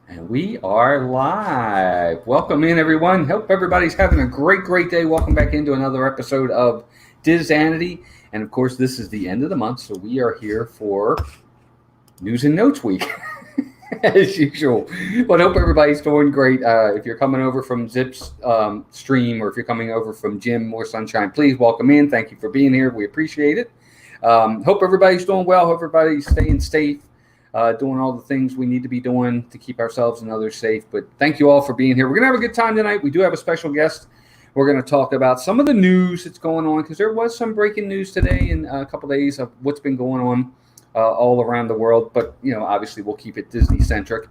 And we are live. Welcome in, everyone. Hope everybody's having a great day. Welcome back into another episode of DISANITY. And of course, this is the end of the month, so we are here for News and Notes Week, as usual. But I hope everybody's doing great. If you're coming over from Zip's stream, or if you're coming over from Jim or Sunshine, please welcome in. Thank you for being here. We appreciate it. Hope everybody's doing well. Hope everybody's staying safe. Doing all the things we need to be doing to keep ourselves and others safe. But thank you all for being here. We're going to have a good time tonight. We do have a special guest. We're going to talk about some of the news that's going on, because there was some breaking news today in a couple of days of what's been going on all around the world. But, obviously we'll keep it Disney-centric.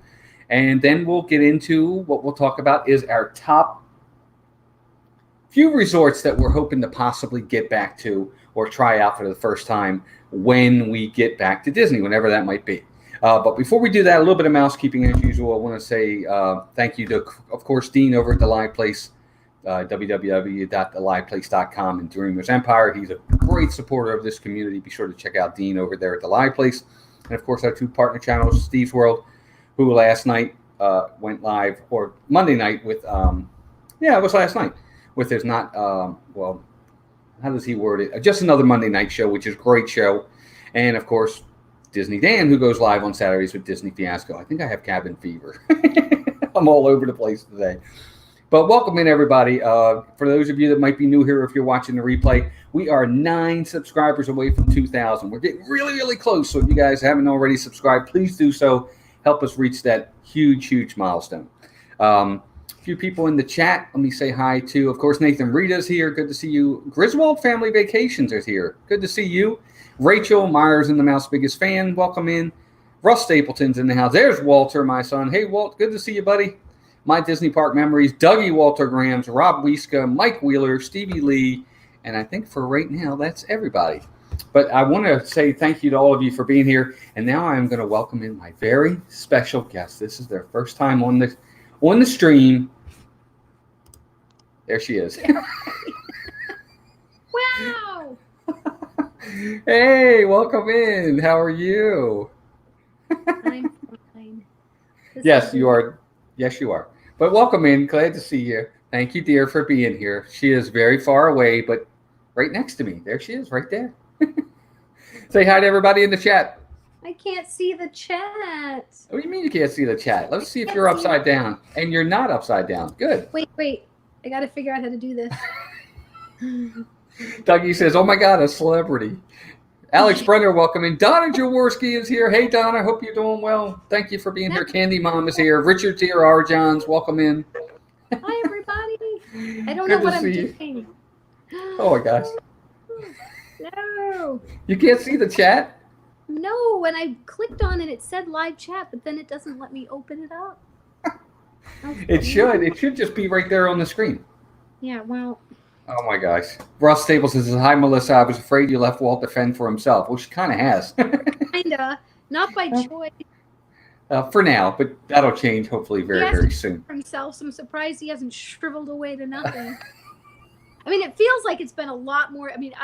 And then we'll get into what we'll talk about is our top few resorts that we're hoping to possibly get back to or try out for the first time when we get back to Disney, whenever that might be. But before we do that, a little bit of mousekeeping as usual. I want to say thank you to, of course, Dean over at The Live Place, www.theliveplace.com, and Dreamers Empire. He's a great supporter of this community. Be sure to check out Dean over there at The Live Place. And, of course, our two partner channels, Steve's World, who last night went live, or Monday night with, it was last night, with his not, how does he word it? Just Another Monday Night Show, which is a great show. And, of course, Disney Dan, who goes live on Saturdays with Disney Fiasco. I think I have cabin fever. I'm all over the place today. But welcome in, everybody. For those of you that might be new here, if you're watching the replay, we are 9 subscribers away from 2,000. We're getting really close. So if you guys haven't already subscribed, please do so. Help us reach that huge milestone. A few people in the chat. Let me say hi to, of course, Nathan Rita's here. Good to see you. Griswold Family Vacations is here. Good to see you. Rachel Myers in the Mouse Biggest Fan, welcome in. Russ Stapleton's in the house. There's Walter, my son. Hey, Walt, good to see you, buddy. My Disney Park Memories, Dougie Walter Grams, Rob Wieska, Mike Wheeler, Stevie Lee, and I think for right now, that's everybody. But I want to say thank you to all of you for being here, and now I'm going to welcome in my very special guest. This is their first time on the stream. There she is. Wow. Hey, welcome in. How are you? I'm fine. Yes, you are. Yes, you are. But welcome in. Glad to see you. Thank you, dear, for being here. She is very far away, but right next to me. There she is, right there. Say hi to everybody in the chat. I can't see the chat. What do you mean you can't see the chat? Let's see if you're upside down. And you're not upside down. Good. Wait. I got to figure out how to do this. Dougie says, oh, my God, a celebrity. Alex Brenner, welcome in. Donna Jaworski is here. Hey, Donna, hope you're doing well. Thank you for being here. Candy Mom is here. Richard's here. R. Johns, welcome in. Hi, everybody. I don't know what I'm doing. Oh, my gosh. No. You can't see the chat? No, when I clicked on it, it said live chat, but then it doesn't let me open it up. It should. It should just be right there on the screen. Yeah, well. Oh, my gosh. Ross Staples says, hi, Melissa. I was afraid you left Walt to fend for himself. Well, she kind of has. Kinda. Not by choice. For now, but that'll change hopefully very soon. For himself, so I'm surprised he hasn't shriveled away to nothing. I mean, it feels like it's been a lot more. I mean,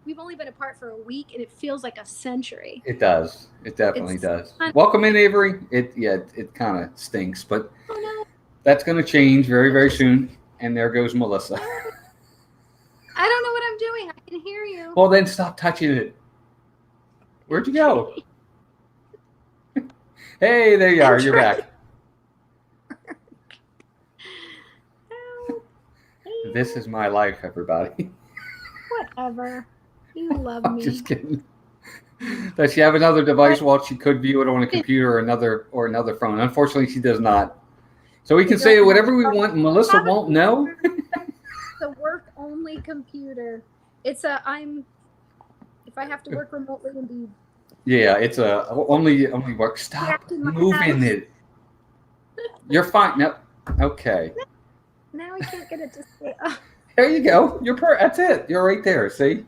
we've only been apart for a week, and it feels like a century. It does. It definitely does. Welcome in, Avery. It kind of stinks, but that's going to change very soon. And there goes Melissa. I don't know what I'm doing. I can hear you. Well, then stop touching it. Where'd you go? Hey, there you are. You're back. This is my life, everybody. Whatever. You love me. Just kidding. Does she have another device? Well, she could view it on a computer or another phone. Unfortunately, she does not. So we can say whatever we want, and Melissa won't know. The work-only computer. If I have to work remotely, indeed. Yeah, it's only work. Stop moving it. You're fine. No. Okay. Now I can't get it to stay. There you go. That's it. You're right there. See?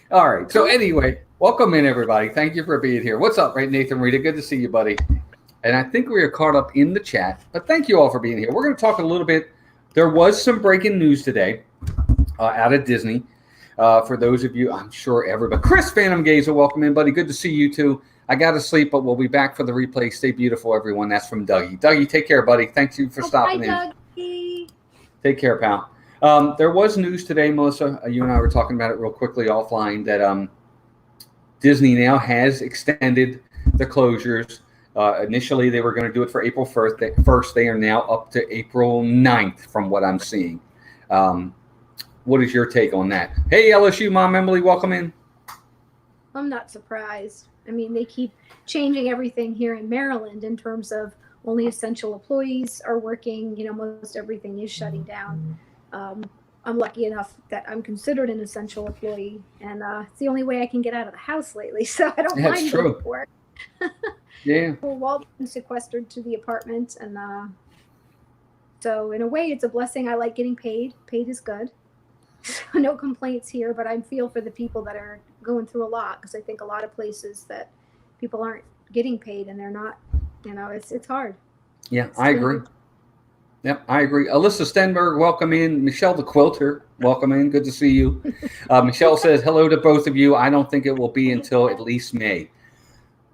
All right. So anyway, welcome in, everybody. Thank you for being here. What's up, right, Nathan Rita? Good to see you, buddy. And I think we are caught up in the chat. But thank you all for being here. We're going to talk a little bit. There was some breaking news today out of Disney. For those of you, I'm sure everybody. Chris Phantom Gazer, welcome in, buddy. Good to see you, too. I got to sleep, but we'll be back for the replay. Stay beautiful, everyone. That's from Dougie. Dougie, take care, buddy. Thank you for stopping in. Dougie. Take care, pal. There was news today, Melissa. You and I were talking about it real quickly offline that Disney now has extended the closures. Initially, they were going to do it for April 1st. They are now up to April 9th from what I'm seeing. What is your take on that? Hey, LSU Mom Emily, welcome in. I'm not surprised. I mean, they keep changing everything here in Maryland in terms of only essential employees are working. You know, most everything is shutting down. I'm lucky enough that I'm considered an essential employee, and it's the only way I can get out of the house lately. So I don't mind going to work. Yeah. Well, Walton's sequestered to the apartment, and so in a way, it's a blessing. I like getting paid. Paid is good. No complaints here, but I feel for the people that are going through a lot, because I think a lot of places that people aren't getting paid and they're not, you know, it's hard. Yeah, I agree. Yep, I agree. Alyssa Stenberg, welcome in. Michelle the Quilter, welcome in. Good to see you. Michelle says, hello to both of you. I don't think it will be until at least May.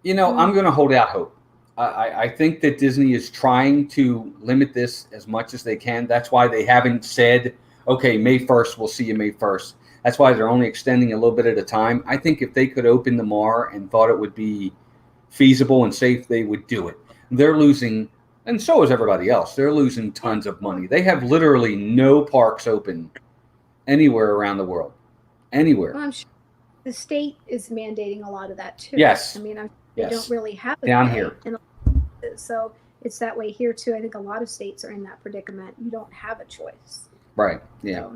You know, I'm going to hold out hope. I think that Disney is trying to limit this as much as they can. That's why they haven't said, okay, May 1st, we'll see you May 1st. That's why they're only extending a little bit at a time. I think if they could open tomorrow and thought it would be feasible and safe, they would do it. They're losing, and so is everybody else. They're losing tons of money. They have literally no parks open anywhere around the world. Anywhere. Well, I'm sure the state is mandating a lot of that too. Yes. I mean, they don't really have it down here. So it's that way here too. I think a lot of states are in that predicament. You don't have a choice. Right. Yeah.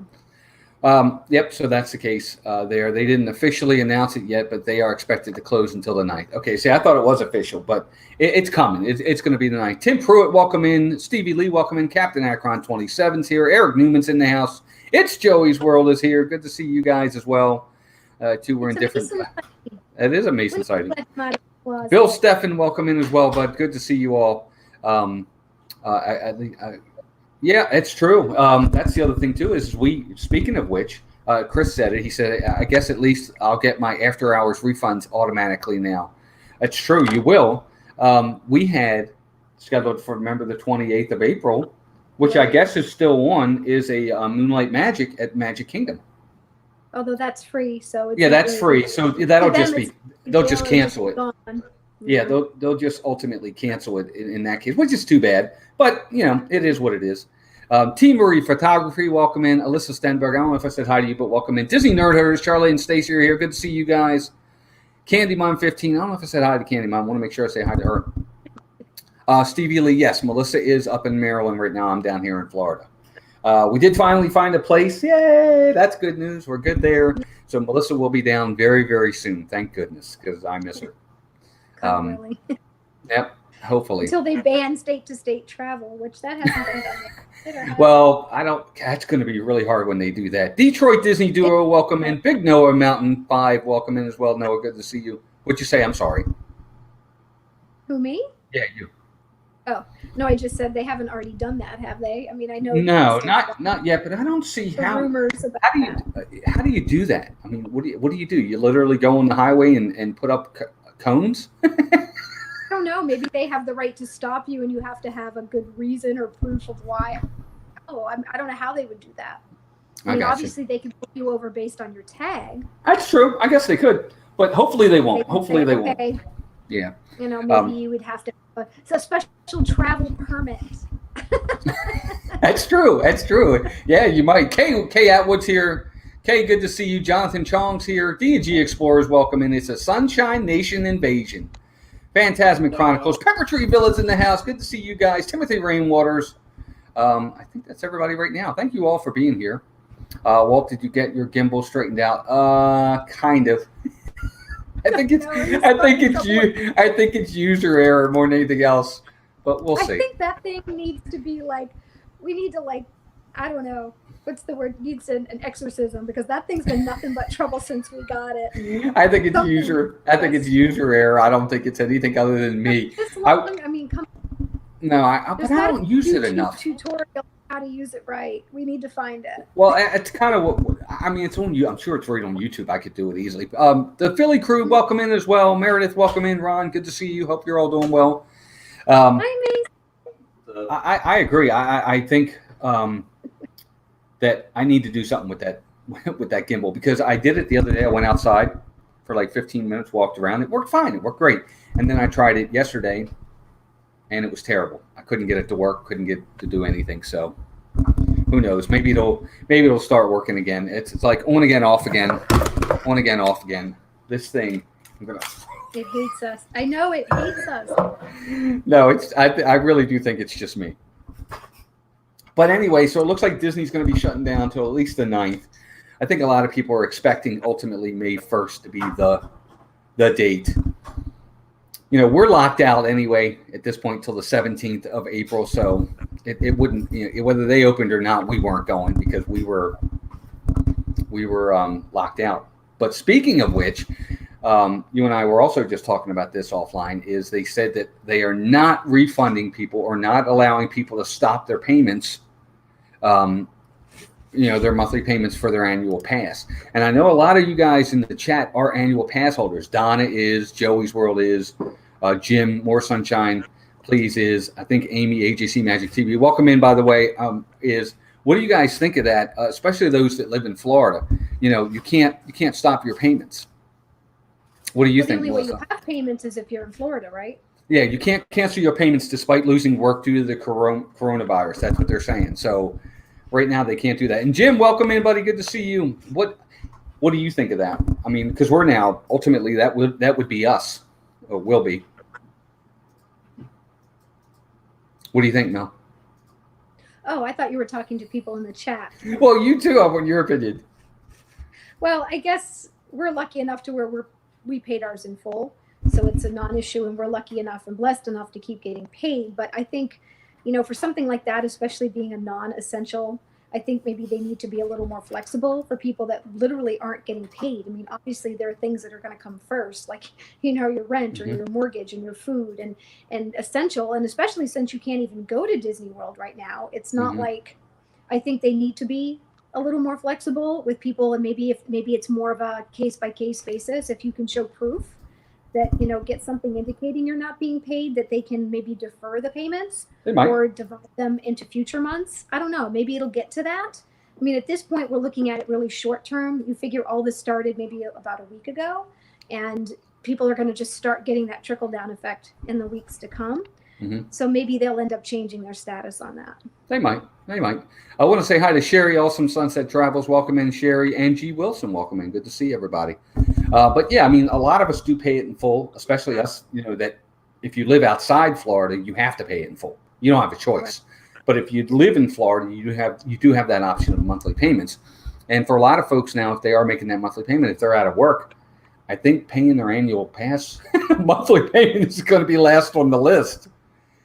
Yep. So that's the case there. They didn't officially announce it yet, but they are expected to close until the 9th. Okay. See, I thought it was official, but it's coming. It's going to be the 9th. Tim Pruitt, welcome in. Stevie Lee, welcome in. Captain Akron 27's here. Eric Newman's in the house. It's Joey's World is here. Good to see you guys as well. Two were in different. It is a Mason sighting. Bill Steffen, welcome in as well, bud. Good to see you all. Yeah, it's true. That's the other thing too. Is speaking of which, Chris said it. He said, "I guess at least I'll get my after hours refunds automatically now." It's true. You will. We had scheduled for the 28th of April, which I guess is still on. Is a Moonlight Magic at Magic Kingdom. Although that's free, so it's that's free. So that'll just be. They'll just cancel it. Gone. Yeah, they'll just ultimately cancel it in that case, which is too bad. But, you know, it is what it is. T. Marie Photography, welcome in. Alyssa Stenberg, I don't know if I said hi to you, but welcome in. Disney Nerd Herders, Charlie and Stacy are here. Good to see you guys. Candy Mom 15, I don't know if I said hi to Candy Mom. I want to make sure I say hi to her. Stevie Lee, yes, Melissa is up in Maryland right now. I'm down here in Florida. We did finally find a place. Yay, that's good news. We're good there. So Melissa will be down very, very soon. Thank goodness, because I miss her. Really. Yep, hopefully. Until they ban state-to-state travel, which that hasn't been done yet. Well, that's going to be really hard when they do that. Detroit Disney Duo, welcome in. Big Noah Mountain 5, welcome in as well. Noah, good to see you. What'd you say? I'm sorry. Who, me? Yeah, you. Oh, no, I just said they haven't already done that, have they? I mean, I know. No, not yet, but I don't see how. Rumors about how do you do that? I mean, what do you do? You literally go on the highway and put up cones? I don't know. Maybe they have the right to stop you, and you have to have a good reason or proof of why. Oh, I don't know how they would do that. I mean, obviously they can pull you over based on your tag. That's true. I guess they could, but hopefully they won't. Hopefully they won't. Yeah. You know, maybe you would have to have a special travel permit. That's true. That's true. Yeah, you might. Kay Atwood's here. Kay, good to see you. Jonathan Chong's here. D&G Explorers, welcome in. It's a Sunshine Nation invasion. Phantasmic Chronicles. Pepper Tree Villa's in the house. Good to see you guys. Timothy Rainwaters. I think that's everybody right now. Thank you all for being here. Walt, did you get your gimbal straightened out? Kind of. I think it's user error more than anything else, but we'll see. I think that thing needs to be we need to I don't know. What's the word? Needs an exorcism, because that thing's been nothing but trouble since we got it. I think it's user error. I don't think it's anything other than me. Come on. No, but I don't use it enough. Tutorial how to use it right. We need to find it. Well, it's kind of what I mean, it's on you. I'm sure it's right on YouTube. I could do it easily. The Philly crew, welcome in as well. Meredith, welcome in. Ron, good to see you. Hope you're all doing well. Hi, Mace. I agree. I think that I need to do something with that gimbal, because I did it the other day. I went outside for like 15 minutes, walked around. It worked fine. It worked great. And then I tried it yesterday, and it was terrible. I couldn't get it to work. Couldn't get to do anything. So who knows? Maybe it'll start working again. It's like on again, off again, on again, off again. This thing, It hates us. I know it hates us. No, I really do think it's just me. But anyway, so it looks like Disney's going to be shutting down till at least the 9th. I think a lot of people are expecting ultimately May 1st to be the date. You know, we're locked out anyway at this point till the 17th of April, so it wouldn't, you know, whether they opened or not, we weren't going because we were locked out. But speaking of which, you and I were also just talking about this offline, is they said that they are not refunding people or not allowing people to stop their payments, their monthly payments for their annual pass. And I know a lot of you guys in the chat are annual pass holders. Donna is, Joey's World is, Jim, More Sunshine, Please is, I think Amy, AJC Magic TV. Welcome in, by the way, what do you guys think of that? Especially those that live in Florida. You know, you can't stop your payments. What do you think, The only way Melissa? you have payments is if you're in Florida, right? Yeah, you can't cancel your payments despite losing work due to the coronavirus. That's what they're saying. So right now they can't do that. And Jim, welcome in, buddy. Good to see you. What do you think of that? I mean, because we're now ultimately that would be us, or will be. What do you think, Mel? Oh, I thought you were talking to people in the chat. Well, you too. I want your opinion. Well, I guess we're lucky enough to where we paid ours in full, so it's a non-issue, and we're lucky enough and blessed enough to keep getting paid. But I think, you know, for something like that, especially being a non-essential, I think maybe they need to be a little more flexible for people that literally aren't getting paid. I mean, obviously there are things that are going to come first, like, you know, your rent or your mortgage and your food and essential. And especially since you can't even go to Disney World right now, it's not like, I think they need to be a little more flexible with people. And maybe it's more of a case by case basis. If you can show proof that, you know, get something indicating you're not being paid, that they can maybe defer the payments or divide them into future months. I don't know. Maybe it'll get to that. I mean, at this point, we're looking at it really short term. You figure all this started maybe about a week ago, and people are going to just start getting that trickle down effect in the weeks to come. So maybe they'll end up changing their status on that. They might. I want to say hi to Sherry, Awesome Sunset Travels. Welcome in, Sherry. And G. Wilson, welcome in. Good to see everybody. But yeah, I mean, a lot of us do pay it in full, especially us, you know, that if you live outside Florida, you have to pay it in full. You don't have a choice. Right. But if you live in Florida, you do have that option of monthly payments. And for a lot of folks now, if they are making that monthly payment, if they're out of work, I think paying their annual pass monthly payment is going to be last on the list.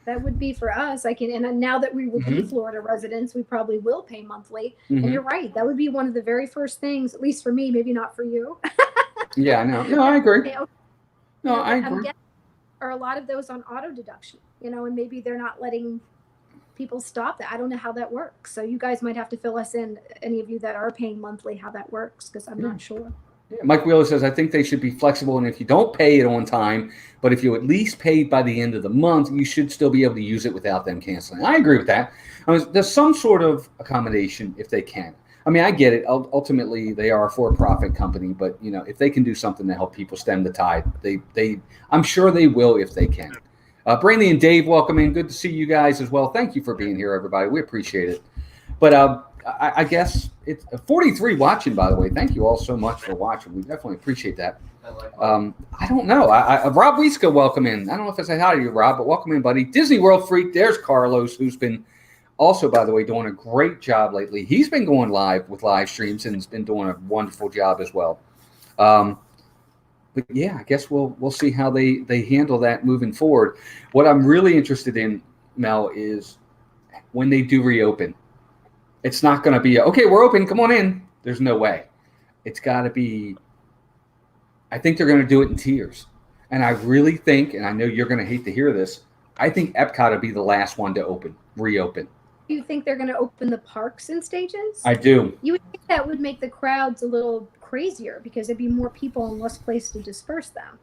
That would be for us. And now that we would be Florida residents, we probably will pay monthly. And you're right. That would be one of the very first things, at least for me, maybe not for you. Yeah, I know. No, I agree. No, I agree. Are a lot of those on auto deduction, you know, and maybe they're not letting people stop that. I don't know how that works. So you guys might have to fill us in, any of you that are paying monthly, how that works, because I'm not sure. Yeah, Mike Wheeler says, I think they should be flexible. And if you don't pay it on time, but if you at least pay by the end of the month, you should still be able to use it without them canceling. I agree with that. I mean, there's some sort of accommodation if they can. I mean, I get it. Ultimately, they are a for-profit company, but you know, if they can do something to help people stem the tide, I'm sure they will if they can. Brandy and Dave, welcome in. Good to see you guys as well. Thank you for being here, everybody. We appreciate it. But I guess it's 43 watching, by the way. Thank you all so much for watching. We definitely appreciate that. I don't know. Rob Wieska, welcome in. I don't know if I say hi to you, Rob, but welcome in, buddy. Disney World Freak. There's Carlos, who's been also, by the way, doing a great job lately. He's been going live with live streams and has been doing a wonderful job as well. But yeah, I guess we'll see how they handle that moving forward. What I'm really interested in, Mel, is when they do reopen. It's not going to be, okay, we're open, come on in. There's no way. It's got to be, I think they're going to do it in tiers. And I really think, and I know you're going to hate to hear this, I think Epcot will be the last one to reopen. Do you think they're going to open the parks in stages? I do. You would think that would make the crowds a little crazier because there'd be more people and less place to disperse them.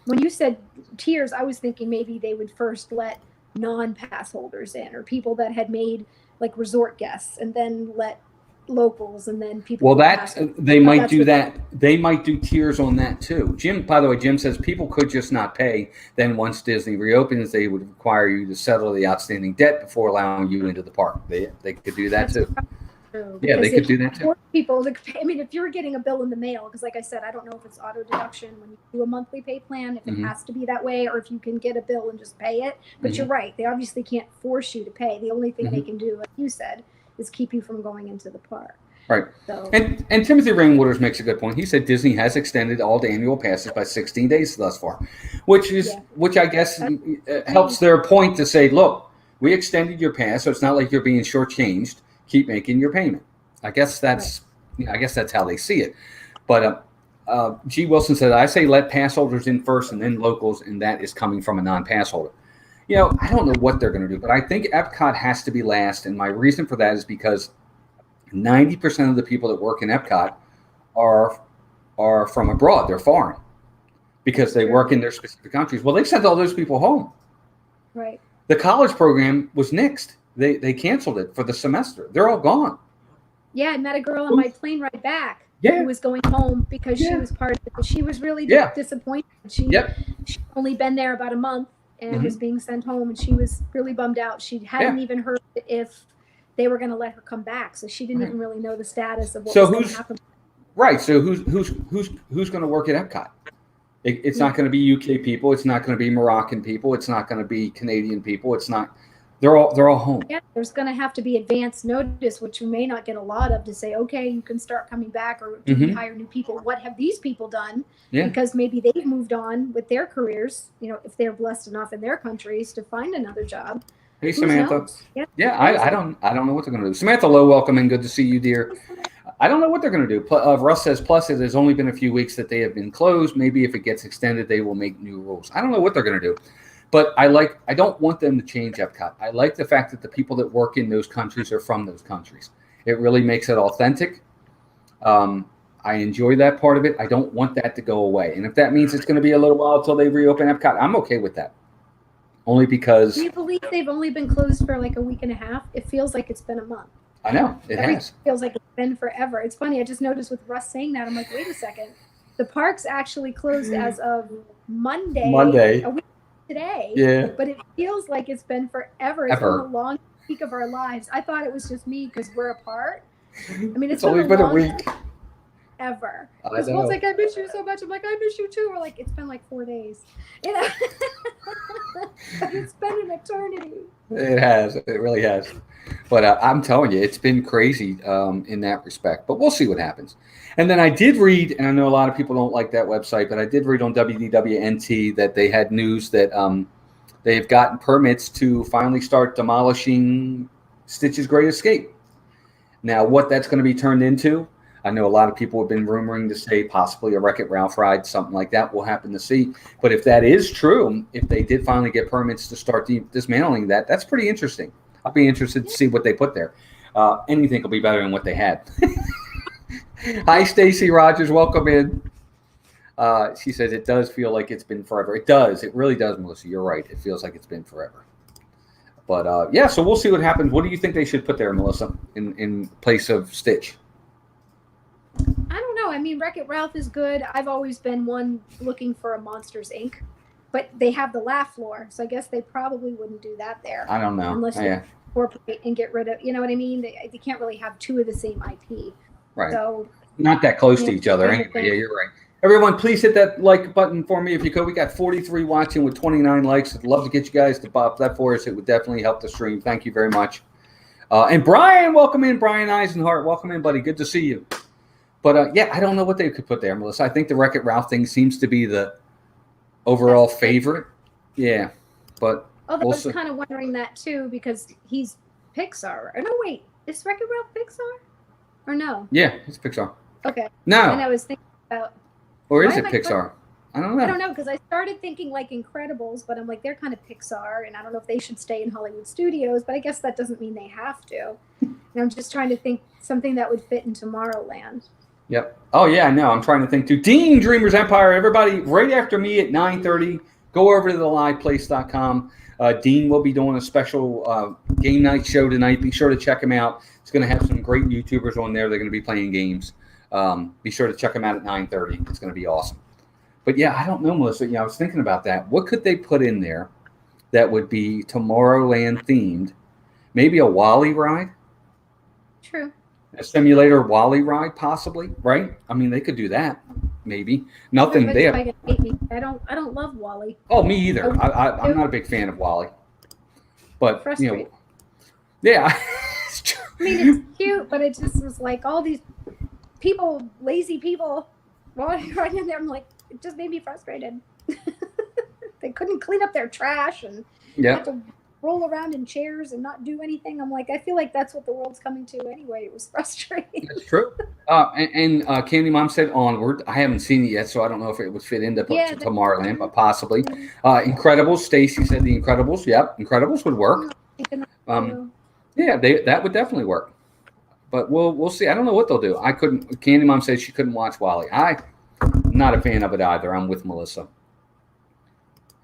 When you said tiers, I was thinking maybe they would first let non-pass holders in, or people that had made like resort guests, and then let locals, and then people. Well, that they might do that. They might do tiers on that too. Jim, by the way, Jim says people could just not pay. Then once Disney reopens, they would require you to settle the outstanding debt before allowing you into the park. They could do that too. Yeah, they could do that too. People, I mean, if you're getting a bill in the mail, because like I said, I don't know if it's auto deduction when you do a monthly pay plan, if it has to be that way, or if you can get a bill and just pay it. But you're right; they obviously can't force you to pay. The only thing they can do, like you said, is keep you from going into the park. Right. So, and Timothy Rainwaters makes a good point. He said Disney has extended all the annual passes by 16 days thus far, which I guess helps their point to say, look, we extended your pass, so it's not like you're being shortchanged. Keep making your payment. I guess that's how they see it. But G. Wilson said, I say let pass holders in first and then locals, and that is coming from a non-pass holder. You know, I don't know what they're going to do, but I think Epcot has to be last, and my reason for that is because 90% of the people that work in Epcot are from abroad. They're foreign because they work in their specific countries. Well, they sent all those people home. Right. The college program was nixed. They canceled it for the semester. They're all gone. Yeah, I met a girl on my plane ride back who was going home because she was part of it. She was really disappointed. She'd only been there about a month and was being sent home, and she was really bummed out. She hadn't even heard if they were going to let her come back, so she didn't even really know the status of what was going to happen. Right. So who's going to work at Epcot? It's not going to be UK people. It's not going to be Moroccan people. It's not going to be Canadian people. It's not. They're all home. Yeah, there's going to have to be advance notice, which we may not get a lot of, to say, okay, you can start coming back, or do we hire new people? What have these people done? Yeah. Because maybe they've moved on with their careers, you know, if they're blessed enough in their countries to find another job. Hey, Samantha. Yeah, I don't know what they're going to do. Samantha Lowe, welcome in. Good to see you, dear. I don't know what they're going to do. Russ says, plus it has only been a few weeks that they have been closed. Maybe if it gets extended, they will make new rules. I don't know what they're going to do. But I don't want them to change Epcot. I like the fact that the people that work in those countries are from those countries. It really makes it authentic. I enjoy that part of it. I don't want that to go away. And if that means it's going to be a little while until they reopen Epcot, I'm okay with that. Only because... Do you believe they've only been closed for like a week and a half? It feels like it's been a month. I know. It feels like it's been forever. It's funny. I just noticed with Russ saying that. I'm like, wait a second. The park's actually closed as of Monday. A week today. Yeah. But it feels like it's been forever. It's been the longest week of our lives. I thought it was just me because we're apart. I mean, it's only been a week. Ever. Because Will's like, I miss you so much. I'm like, I miss you too. We're like, it's been like 4 days. You know? But it's been an eternity. It has. It really has. But I'm telling you, it's been crazy in that respect. But we'll see what happens. And then I did read, and I know a lot of people don't like that website, but I did read on WDWNT that they had news that they've gotten permits to finally start demolishing Stitch's Great Escape. Now, what that's going to be turned into, I know a lot of people have been rumoring to say possibly a Wreck-It Ralph ride, something like that. We'll happen to see. But if that is true, if they did finally get permits to start dismantling that, that's pretty interesting. I'll be interested to see what they put there. Anything will be better than what they had. Hi, Stacy Rogers. Welcome in. She says it does feel like it's been forever. It does. It really does, Melissa. You're right. It feels like it's been forever. But, yeah, so we'll see what happens. What do you think they should put there, Melissa, in place of Stitch? I don't know. I mean, Wreck-It Ralph is good. I've always been one looking for a Monsters, Inc., but they have the laugh floor, so I guess they probably wouldn't do that there. I don't know. Unless you incorporate and get rid of, you know what I mean? They can't really have two of the same IP. Right. So not that close to each other anyway. Yeah, you're right. Everyone, please hit that like button for me if you could. We got 43 watching with 29 likes. I'd love to get you guys to pop that for us. It would definitely help the stream. Thank you very much. And Brian, welcome in. Brian Eisenhart, welcome in, buddy. Good to see you. But, yeah, I don't know what they could put there, Melissa. I think the Wreck-It Ralph thing seems to be the overall favorite. Yeah, but I was kind of wondering that, too, because he's Pixar. Or no, wait. Is Wreck-It Ralph Pixar? Or no? Yeah, it's Pixar. Okay. No. And I was thinking about... Or is it Pixar? I don't know. I don't know, because I started thinking like Incredibles, but I'm like, they're kind of Pixar, and I don't know if they should stay in Hollywood Studios, but I guess that doesn't mean they have to. And I'm just trying to think something that would fit in Tomorrowland. Yep. Oh yeah, I know. I'm trying to think too. Dean, Dreamers Empire. Everybody, right after me at 9:30, go over to theliveplace.com. Dean will be doing a special game night show tonight. Be sure to check him out. He's going to have some great YouTubers on there. They're going to be playing games. Be sure to check him out at 9:30. It's going to be awesome. But yeah, I don't know, Melissa. I was thinking about that. What could they put in there that would be Tomorrowland themed? Maybe a Wally ride? True. A simulator Wally ride, possibly, right? I mean, they could do that, maybe. Nothing there. I don't love Wally. Oh, me either. I'm not a big fan of Wally. But, yeah. I mean, it's cute, but it just was like all these people, lazy people, right in there. I'm like, it just made me frustrated. They couldn't clean up their trash and had to roll around in chairs and not do anything. I'm like, I feel like that's what the world's coming to anyway. It was frustrating. That's true. And Candy Mom said Onward. I haven't seen it yet, so I don't know if it would fit into Tomorrowland, but possibly. Incredibles. Stacy said the Incredibles. Yep, Incredibles would work. Yeah, that would definitely work. But we'll see. I don't know what they'll do. Candy Mom said she couldn't watch Wally. I'm not a fan of it either. I'm with Melissa.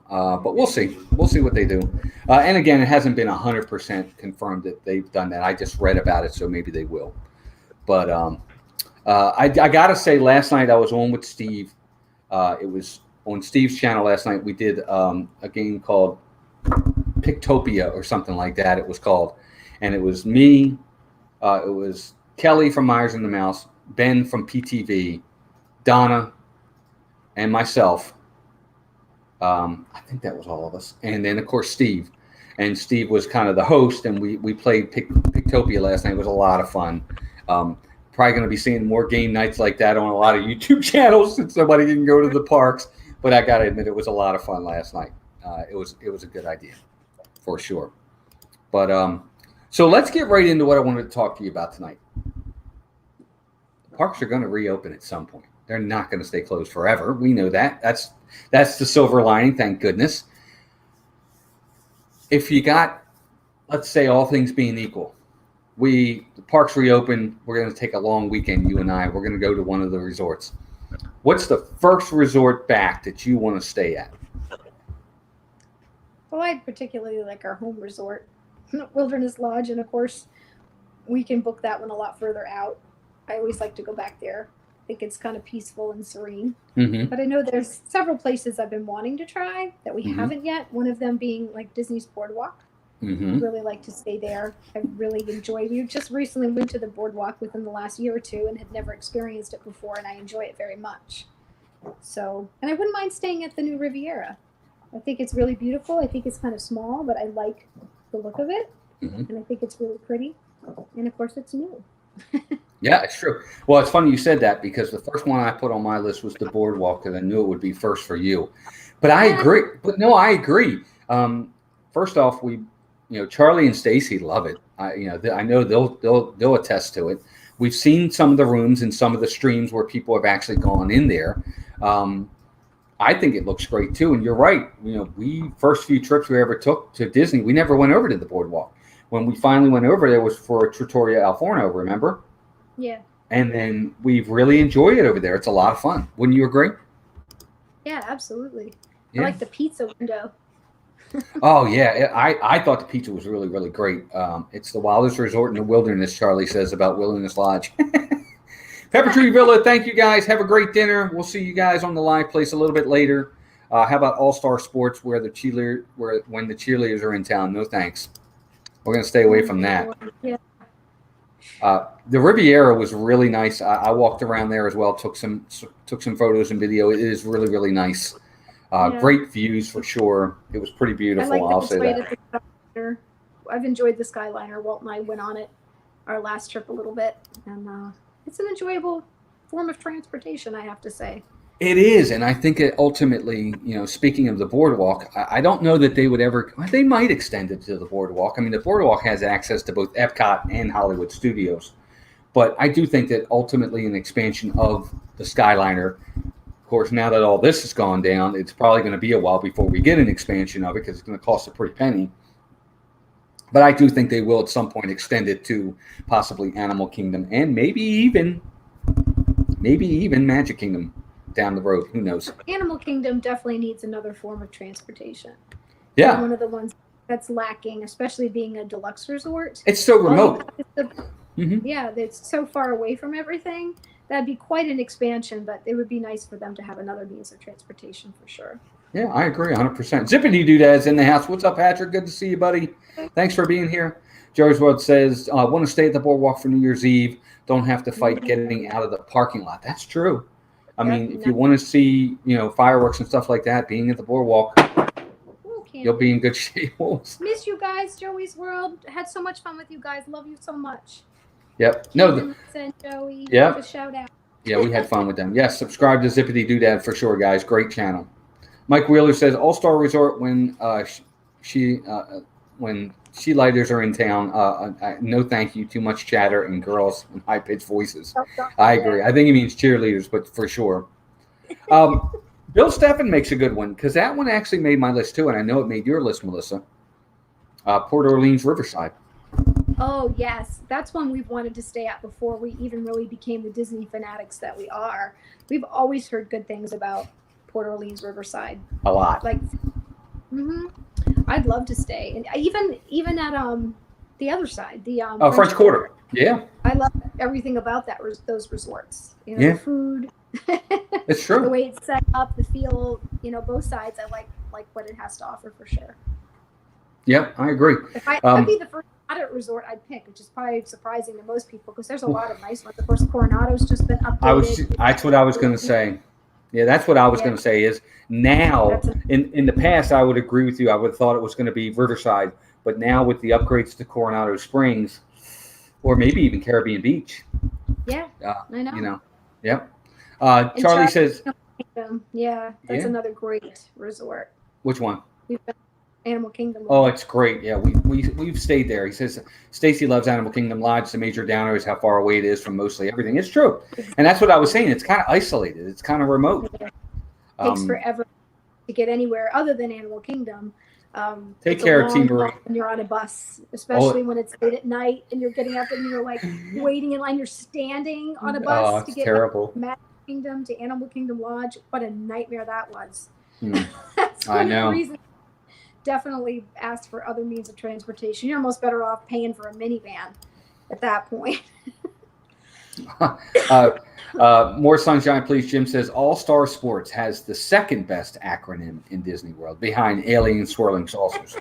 But we'll see. We'll see what they do. And again, it hasn't been 100% confirmed that they've done that. I just read about it, so maybe they will. But I got to say, last night I was on with Steve. It was on Steve's channel last night. We did a game called Pictopia or something like that, it was called. And it was me. It was Kelly from Myers and the Mouse, Ben from PTV, Donna, and myself. I think that was all of us. And then, of course, Steve. And Steve was kind of the host, and we played Pictopia last night. It was a lot of fun. Probably going to be seeing more game nights like that on a lot of YouTube channels since nobody can go to the parks. But I got to admit, it was a lot of fun last night. It was a good idea, for sure. But so let's get right into what I wanted to talk to you about tonight. The parks are going to reopen at some point. They're not going to stay closed forever. We know that. That's the silver lining, thank goodness. If you got, let's say, all things being equal, the parks reopen, we're going to take a long weekend, you and I. We're going to go to one of the resorts. What's the first resort back that you want to stay at? Well, I particularly like our home resort, Wilderness Lodge, and of course, we can book that one a lot further out. I always like to go back there. I think it's kind of peaceful and serene. Mm-hmm. But I know there's several places I've been wanting to try that we haven't yet. One of them being like Disney's Boardwalk. I'd really like to stay there. I really enjoy. We just recently went to the Boardwalk within the last year or two and had never experienced it before, and I enjoy it very much. So, and I wouldn't mind staying at the new Riviera. I think it's really beautiful. I think it's kind of small, but I like the look of it, and I think it's really pretty. And of course, it's new. Yeah, it's true. Well, it's funny you said that because the first one I put on my list was the Boardwalk because I knew it would be first for you. But I agree. But no, I agree. First off, Charlie and Stacy love it. I know they'll attest to it. We've seen some of the rooms and some of the streams where people have actually gone in there. I think it looks great too. And you're right. We first few trips we ever took to Disney, we never went over to the Boardwalk. When we finally went over there was for Trattoria Al Forno, remember? Yeah. And then we've really enjoyed it over there. It's a lot of fun. Wouldn't you agree? Yeah, absolutely. Yeah. I like the pizza window. Oh, yeah. I thought the pizza was really, really great. It's the wildest resort in the wilderness, Charlie says about Wilderness Lodge. Pepper Tree Villa, thank you guys. Have a great dinner. We'll see you guys on the live place a little bit later. How about All-Star Sports when the cheerleaders are in town? No thanks. We're going to stay away from that. Yeah. The Riviera was really nice. I walked around there as well, took some photos and video. It is really, really nice. Great views for sure. It was pretty beautiful. I'll say that. I've enjoyed the Skyliner. Walt and I went on it our last trip a little bit, and it's an enjoyable form of transportation, I have to say. It is, and I think it ultimately, speaking of the Boardwalk, I don't know that they would ever. They might extend it to the Boardwalk. I mean, the Boardwalk has access to both Epcot and Hollywood Studios, but I do think that ultimately an expansion of the Skyliner Of course, now that all this has gone down, it's probably going to be a while before we get an expansion of it because it's going to cost a pretty penny. But I do think they will at some point extend it to possibly Animal Kingdom and maybe even Magic Kingdom down the road. Who knows? Animal Kingdom definitely needs another form of transportation. Yeah. One of the ones that's lacking, especially being a deluxe resort. It's so remote. Yeah, it's so far away from everything. That'd be quite an expansion, but it would be nice for them to have another means of transportation for sure. Yeah, I agree 100%. Zippity Doodad's in the house. What's up, Patrick? Good to see you, buddy. Thanks for being here. Joey's World says, want to stay at the boardwalk for New Year's Eve. Don't have to fight getting out of the parking lot. That's true. I mean, if you want to see, fireworks and stuff like that, being at the boardwalk, you'll be in good shape. Miss you guys, Joey's World. Had so much fun with you guys. Love you so much. Yep. Joey. Yep. Shout out. Yeah, we had fun with them. Yes, subscribe to Zippity Doodad for sure, guys. Great channel. Mike Wheeler says All-Star Resort when she lighters are in town. No, thank you. Too much chatter and girls and high-pitched voices. I agree. I think he means cheerleaders, but for sure. Bill Steffen makes a good one because that one actually made my list too, and I know it made your list, Melissa. Port Orleans Riverside. Oh, yes. That's one we've wanted to stay at before we even really became the Disney fanatics that we are. We've always heard good things about Port Orleans Riverside. A lot. I'd love to stay. And even at the other side, the French Quarter. Yeah. I love everything about those resorts. The food. It's true. The way it's set up, the feel, both sides. I like what it has to offer for sure. Yep, I agree. If I'd be the first audit resort I'd pick, which is probably surprising to most people because there's a lot of nice ones. Of course, Coronado's just been updated. That's what I was going to say. Yeah, that's what I was going to say is now, in the past, I would agree with you. I would have thought it was going to be Riverside. But now with the upgrades to Coronado Springs, or maybe even Caribbean Beach. Yeah, I know. Yep. Charlie says. Yeah, that's another great resort. Which one? Animal Kingdom Lodge. Oh, it's great. Yeah, we've stayed there. He says Stacy loves Animal Kingdom Lodge. The major downer is how far away it is from mostly everything. It's true, and that's what I was saying. It's kind of isolated. It's kind of remote. It takes forever to get anywhere other than Animal Kingdom. Take care, Team Marie. When you're on a bus, especially when it's late at night and you're getting up and you're like waiting in line. You're standing on a bus to get terrible. From Magic Kingdom to Animal Kingdom Lodge. What a nightmare that was. That's one of the reasons. Definitely ask for other means of transportation. You're almost better off paying for a minivan at that point. More sunshine, please. Jim says All-Star Sports has the second best acronym in Disney World behind Alien Swirling Saucers,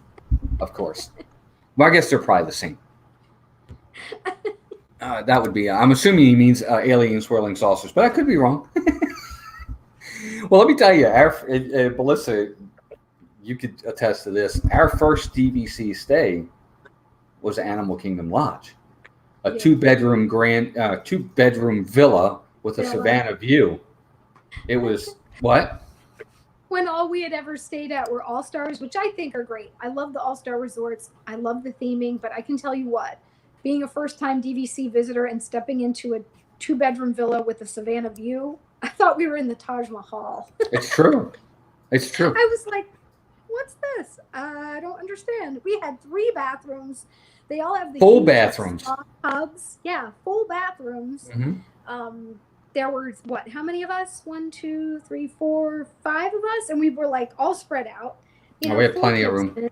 of course. Well, I guess they're probably the same. That would be, I'm assuming he means Alien Swirling Saucers, but I could be wrong. Well, let me tell you, Melissa, you could attest to this. Our first DVC stay was Animal Kingdom Lodge, a two-bedroom villa with a Savannah view. It was what? When all we had ever stayed at were All-Stars, which I think are great. I love the All-Star resorts. I love the theming, but I can tell you what, being a first-time DVC visitor and stepping into a two-bedroom villa with a Savannah view, I thought we were in the Taj Mahal. It's true. It's true. I was like, what's this? I don't understand. We had 3 bathrooms. They all have the full bathrooms. Tubs. Yeah, full bathrooms. Mm-hmm. There were how many of us? 1, 2, 3, 4, 5 of us, and we were like all spread out. We had plenty of room.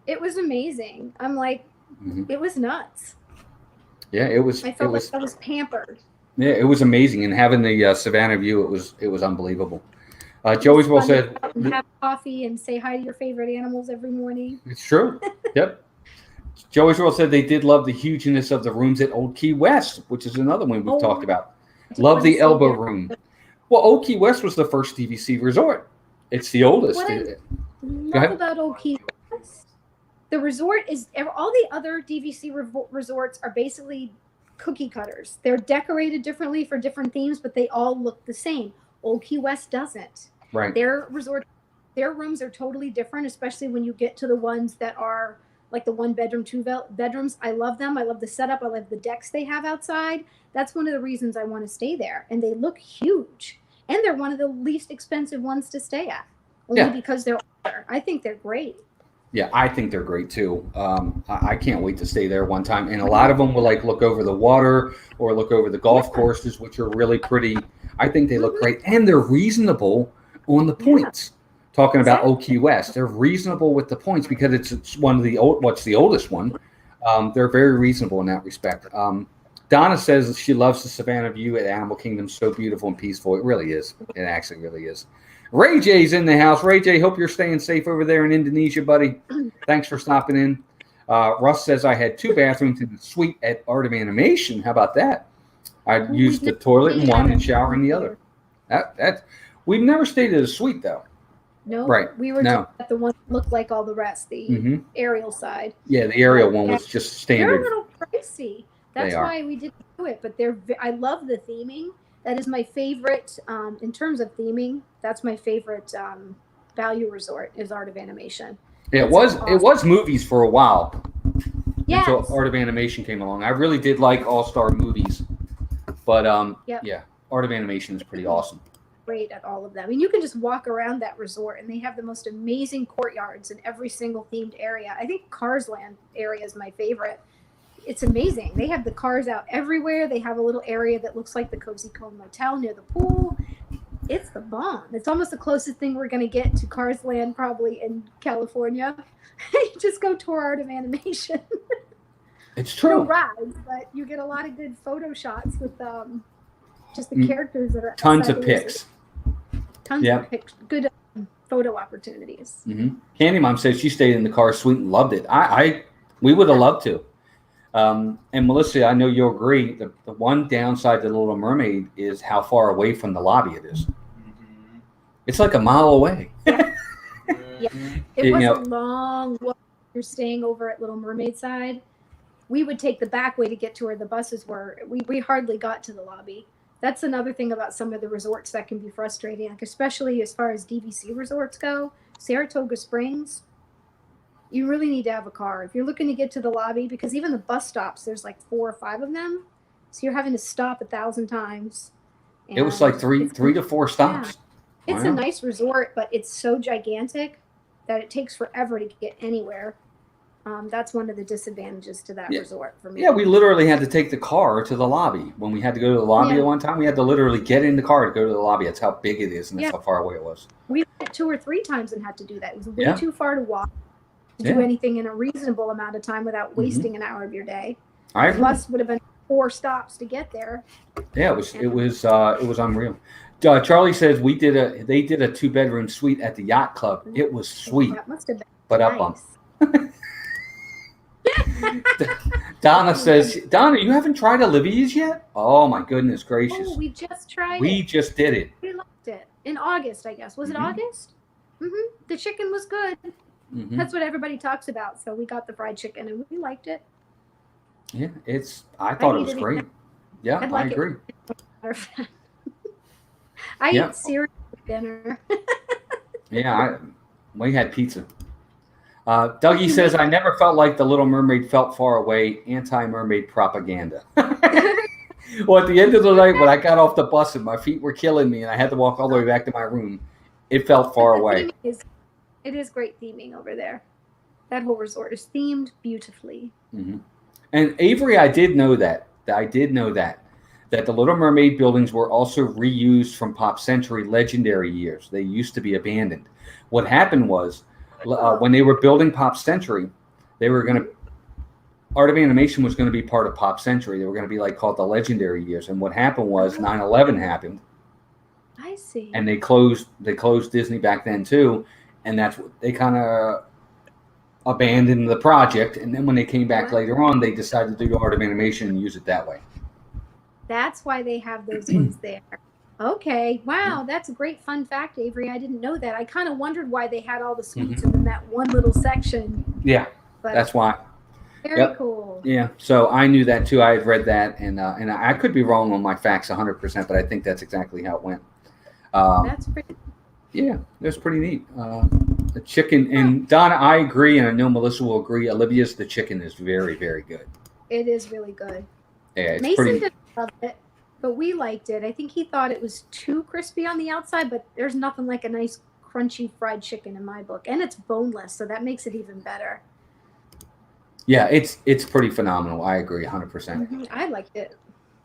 It was amazing. I'm like, It was nuts. Yeah, it was. I felt like I was pampered. Yeah, it was amazing, and having the Savannah view, it was unbelievable. Joey's Well said, have coffee and say hi to your favorite animals every morning. It's true. Yep. Joey's Well said they did love the hugeness of the rooms at Old Key West, which is another one we've talked about. Love the elbow room. Well, Old Key West was the first DVC resort. It's the oldest. What I love about Old Key West, the resort is, all the other DVC resorts are basically cookie cutters. They're decorated differently for different themes, but they all look the same. Old Key West doesn't. Right. Their rooms are totally different, especially when you get to the ones that are like the 1 bedroom, 2 bedrooms. I love them. I love the setup. I love the decks they have outside. That's one of the reasons I want to stay there. And they look huge. and they're one of the least expensive ones to stay at, only because they're older. I think they're great. Yeah, I think they're great too. I can't wait to stay there one time. And a lot of them will like look over the water or look over the golf courses, which are really pretty. I think they look great, and they're reasonable on the points. Talking about Key West, they're reasonable with the points because it's one of the what's the oldest one. They're very reasonable in that respect. Donna says she loves the Savannah view at Animal Kingdom. So beautiful and peaceful. It really is. It actually really is. Ray J's in the house. Ray J, hope you're staying safe over there in Indonesia, buddy. Thanks for stopping in. Russ says I had 2 bathrooms in the suite at Art of Animation. How about that? I used the toilet in one and shower in the other. We've never stayed at a suite though. No, right? We were just at the one that looked like all the rest, the aerial side. Yeah, the aerial one was just standard. They're a little pricey. That's why we didn't do it. But I love the theming. That is my favorite in terms of theming. That's my favorite value resort is Art of Animation. It was movies for a while. Yes. Until Art of Animation came along. I really did like All-Star Movies. But yeah, Art of Animation is pretty awesome. Great at all of them. I mean, you can just walk around that resort and they have the most amazing courtyards in every single themed area. I think Cars Land area is my favorite. It's amazing. They have the cars out everywhere. They have a little area that looks like the Cozy Cone Motel near the pool. It's the bomb. It's almost the closest thing we're going to get to Cars Land probably in California. You just go tour Art of Animation. It's true. No rides, but you get a lot of good photo shots with just the characters that are tons of pics. Tons of pics. Good photo opportunities. Candy Mom says she stayed in the car suite and loved it. We would have loved to. And Melissa, I know you'll agree. The one downside to The Little Mermaid is how far away from the lobby it is. It's like a mile away. Yeah. It was a long walk. You're staying over at Little Mermaid side. We would take the back way to get to where the buses were. We hardly got to the lobby. That's another thing about some of the resorts that can be frustrating, like especially as far as DVC resorts go. Saratoga Springs, you really need to have a car if you're looking to get to the lobby, because even the bus stops, there's like 4 or 5 of them. So you're having to stop 1,000 times. It was like three to 4 stops. Yeah. It's a nice resort, but it's so gigantic that it takes forever to get anywhere. That's one of the disadvantages to that resort for me. Yeah, we literally had to take the car to the lobby. When we had to go to the lobby at one time, we had to literally get in the car to go to the lobby. That's how big it is, and that's how far away it was. We went 2 or 3 times and had to do that. It was way too far to walk, to do anything in a reasonable amount of time without wasting an hour of your day. Plus, would have been 4 stops to get there. Yeah, it was unreal. Charlie says they did a 2-bedroom suite at the yacht club. It was sweet, that must have been but nice. Up on. Donna says, Donna, you haven't tried Olivia's yet? Oh my goodness gracious! Oh, we just tried. We just did it. We loved it in August, I guess. Was it August? The chicken was good. That's what everybody talks about. So we got the fried chicken and we liked it. Yeah, I thought it was great. Yeah, I agree. I eat cereal for dinner. We had pizza. Dougie says, I never felt like The Little Mermaid felt far away. Anti-mermaid propaganda. Well, at the end of the night, when I got off the bus and my feet were killing me and I had to walk all the way back to my room, it felt far away. It is great theming over there. That whole resort is themed beautifully. And Avery, I did know that the Little Mermaid buildings were also reused from Pop Century Legendary years. They used to be abandoned. What happened was, when they were building Pop Century, Art of Animation was going to be part of Pop Century. They were going to be called the Legendary years. And what happened was 9/11 happened. I see. And they closed Disney back then too. And that's what they kind of abandoned the project. And then when they came back later on, they decided to do Art of Animation and use it that way. That's why they have those ones there. Okay. Wow. That's a great fun fact, Avery. I didn't know that. I kind of wondered why they had all the suites in that one little section. Yeah. But that's why. Very cool. Yeah. So I knew that too. I had read that, and I could be wrong on my facts 100%, but I think that's exactly how it went. That's pretty. Yeah, that's pretty neat. The chicken, and Donna, I agree, and I know Melissa will agree. Olivia's the chicken is very, very good. It is really good. Yeah, it's Mason pretty. didn't love it, but we liked it. I think he thought it was too crispy on the outside, but there's nothing like a nice crunchy fried chicken in my book, and it's boneless, so that makes it even better. Yeah, it's pretty phenomenal. I agree 100%. I liked it.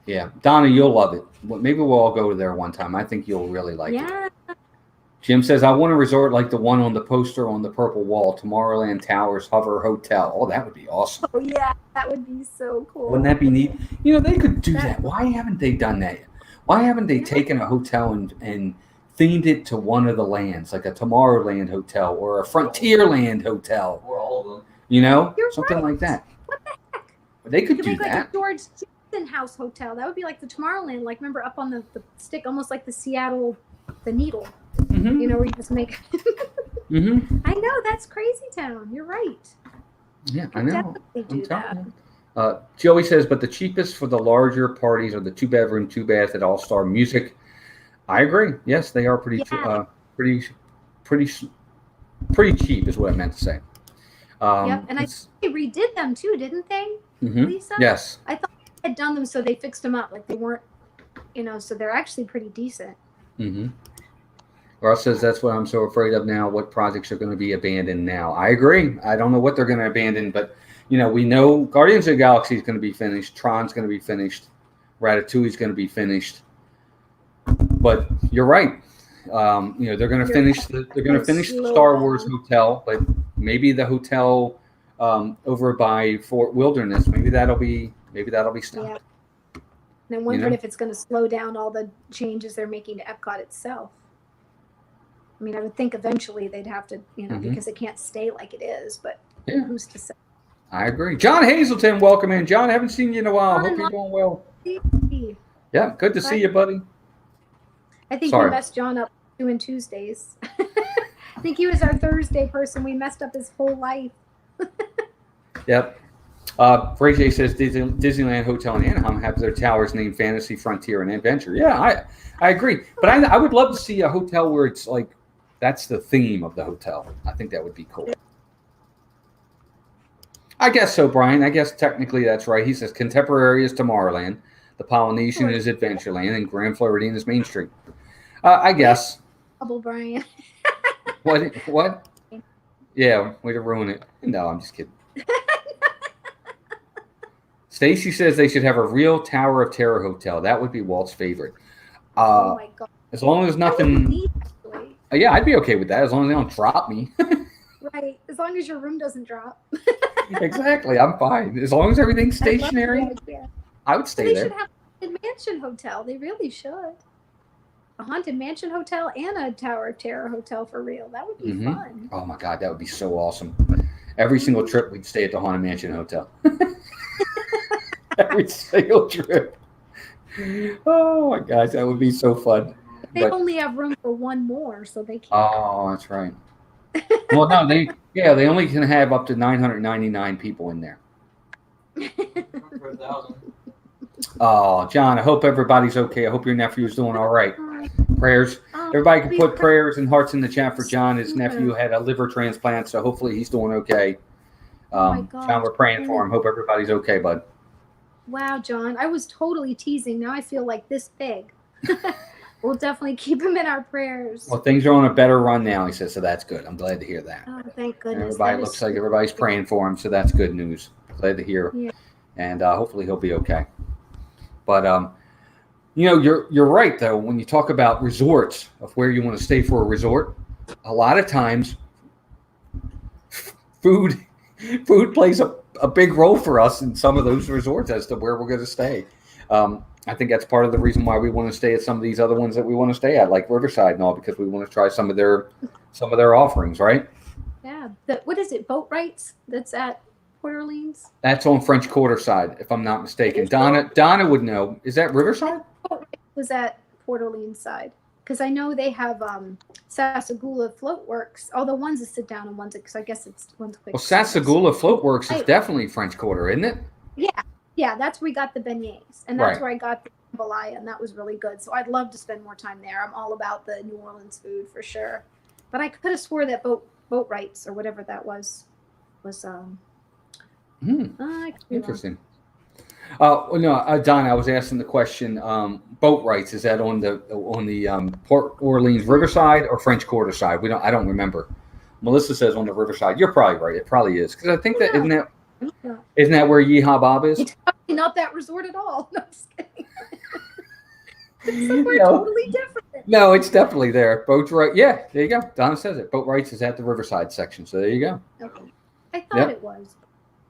Yeah, Donna, you'll love it. Maybe we'll all go there one time. I think you'll really like it. Jim says, I want a resort like the one on the poster on the purple wall, Tomorrowland Towers Hover Hotel. Oh, that would be awesome. Oh, yeah, that would be so cool. Wouldn't that be neat? You know, they could do that. Why haven't they done that? Why haven't they taken a hotel and themed it to one of the lands, like a Tomorrowland Hotel or a Frontierland Hotel? Or all of them. You know, You're something right. like that. What the heck? They could do make that. Like a George Jetson House Hotel. That would be like the Tomorrowland. Like, remember up on the stick, almost like the Seattle, the Needle. Mm-hmm. You know, where you just make. Mm-hmm. I know, that's Crazy Town. You're right. Yeah, I know. Definitely do that. Joey says, but the cheapest for the larger parties are the 2-bedroom, 2-bath at All Star Music. I agree. Yes, they are pretty cheap, is what I meant to say. Yep, and I think they redid them too, didn't they, Lisa? Yes. I thought they had done them so they fixed them up, like they weren't, so they're actually pretty decent. Mm-hmm. Ross says, that's what I'm so afraid of now. What projects are going to be abandoned now? I agree. I don't know what they're going to abandon, but, we know Guardians of the Galaxy is going to be finished. Tron's going to be finished. Ratatouille's going to be finished. But you're right. They're going to finish. They're going to finish the Star Wars hotel, but maybe the hotel over by Fort Wilderness. Maybe that'll be stopped. Yeah. And I'm wondering if it's going to slow down all the changes they're making to Epcot itself. I mean, I would think eventually they'd have to, because it can't stay like it is. But who's to say? I agree. John Hazelton, welcome in. John, I haven't seen you in a while. Hope you're doing well. Yeah, good to see you, buddy. I think we messed John up doing Tuesdays. I think he was our Thursday person. We messed up his whole life. Yep. Ray J says Disneyland Hotel in Anaheim have their towers named Fantasy, Frontier, and Adventure. Yeah, I agree. But I would love to see a hotel where it's like that's the theme of the hotel. I think that would be cool. I guess so, Brian. I guess technically that's right. He says Contemporary is Tomorrowland, the Polynesian is Adventureland, and Grand Floridian is Main Street. I guess. Double Brian. What? Yeah, way to ruin it. No, I'm just kidding. Stacy says they should have a real Tower of Terror hotel. That would be Walt's favorite. Oh my God. As long as nothing. Yeah, I'd be okay with that as long as they don't drop me. Right. As long as your room doesn't drop. Exactly. I'm fine. As long as everything's stationary, I would stay there. They should have a Haunted Mansion hotel. They really should. A Haunted Mansion hotel and a Tower of Terror hotel for real. That would be fun. Oh my God, that would be so awesome. Every single trip we'd stay at the Haunted Mansion hotel. Every single trip. Oh my gosh, that would be so fun. They only have room for one more, so they can't. Oh, that's right. Well, no, they only can have up to 999 people in there. For 1,000. Oh, John, I hope everybody's okay. I hope your nephew's doing all right. Prayers. Everybody can put prayers and hearts in the chat for John. His nephew had a liver transplant, so hopefully he's doing okay. John, we're praying for him. Hope everybody's okay, bud. Wow, John. I was totally teasing. Now I feel like this big. We'll definitely keep him in our prayers. Well, things are on a better run now, he says, so that's good. I'm glad to hear that. Oh, thank goodness. Everybody looks like everybody's praying for him, so that's good news. Glad to hear. Yeah. And hopefully he'll be okay. But, you're right, though, when you talk about resorts, of where you want to stay for a resort, a lot of times food plays a big role for us in some of those resorts as to where we're going to stay. I think that's part of the reason why we want to stay at some of these other ones that we want to stay at, like Riverside and all, because we want to try some of their offerings, right? Yeah. What is it? Boat Rights? That's at Port Orleans? That's on French Quarter side, if I'm not mistaken. Donna would know. Is that Riverside? Boat Rights was at Port Orleans side. Because I know they have Sasagula Float Works. Although one's a sit down and one's because I guess one's quick. Well, Sasagula Float Works is definitely French Quarter, isn't it? Yeah, that's where we got the beignets, and that's where I got the jambalaya, and that was really good. So I'd love to spend more time there. I'm all about the New Orleans food for sure. But I could have swore that boat Rights or whatever that was Interesting. No, Don, I was asking the question. Boat rights, is that on the Port Orleans Riverside or French Quarter side? I don't remember. Melissa says on the Riverside. You're probably right. It probably is because I think that Yeah. isn't that where Yeehaw Bob is? It's probably not that resort at all. No, I'm just kidding. It's somewhere No. totally different. No, it's definitely there. Boat right. Yeah, there you go. Donna says it. Boat rights is at the Riverside section. So there you go. Okay. I thought Yep. it was.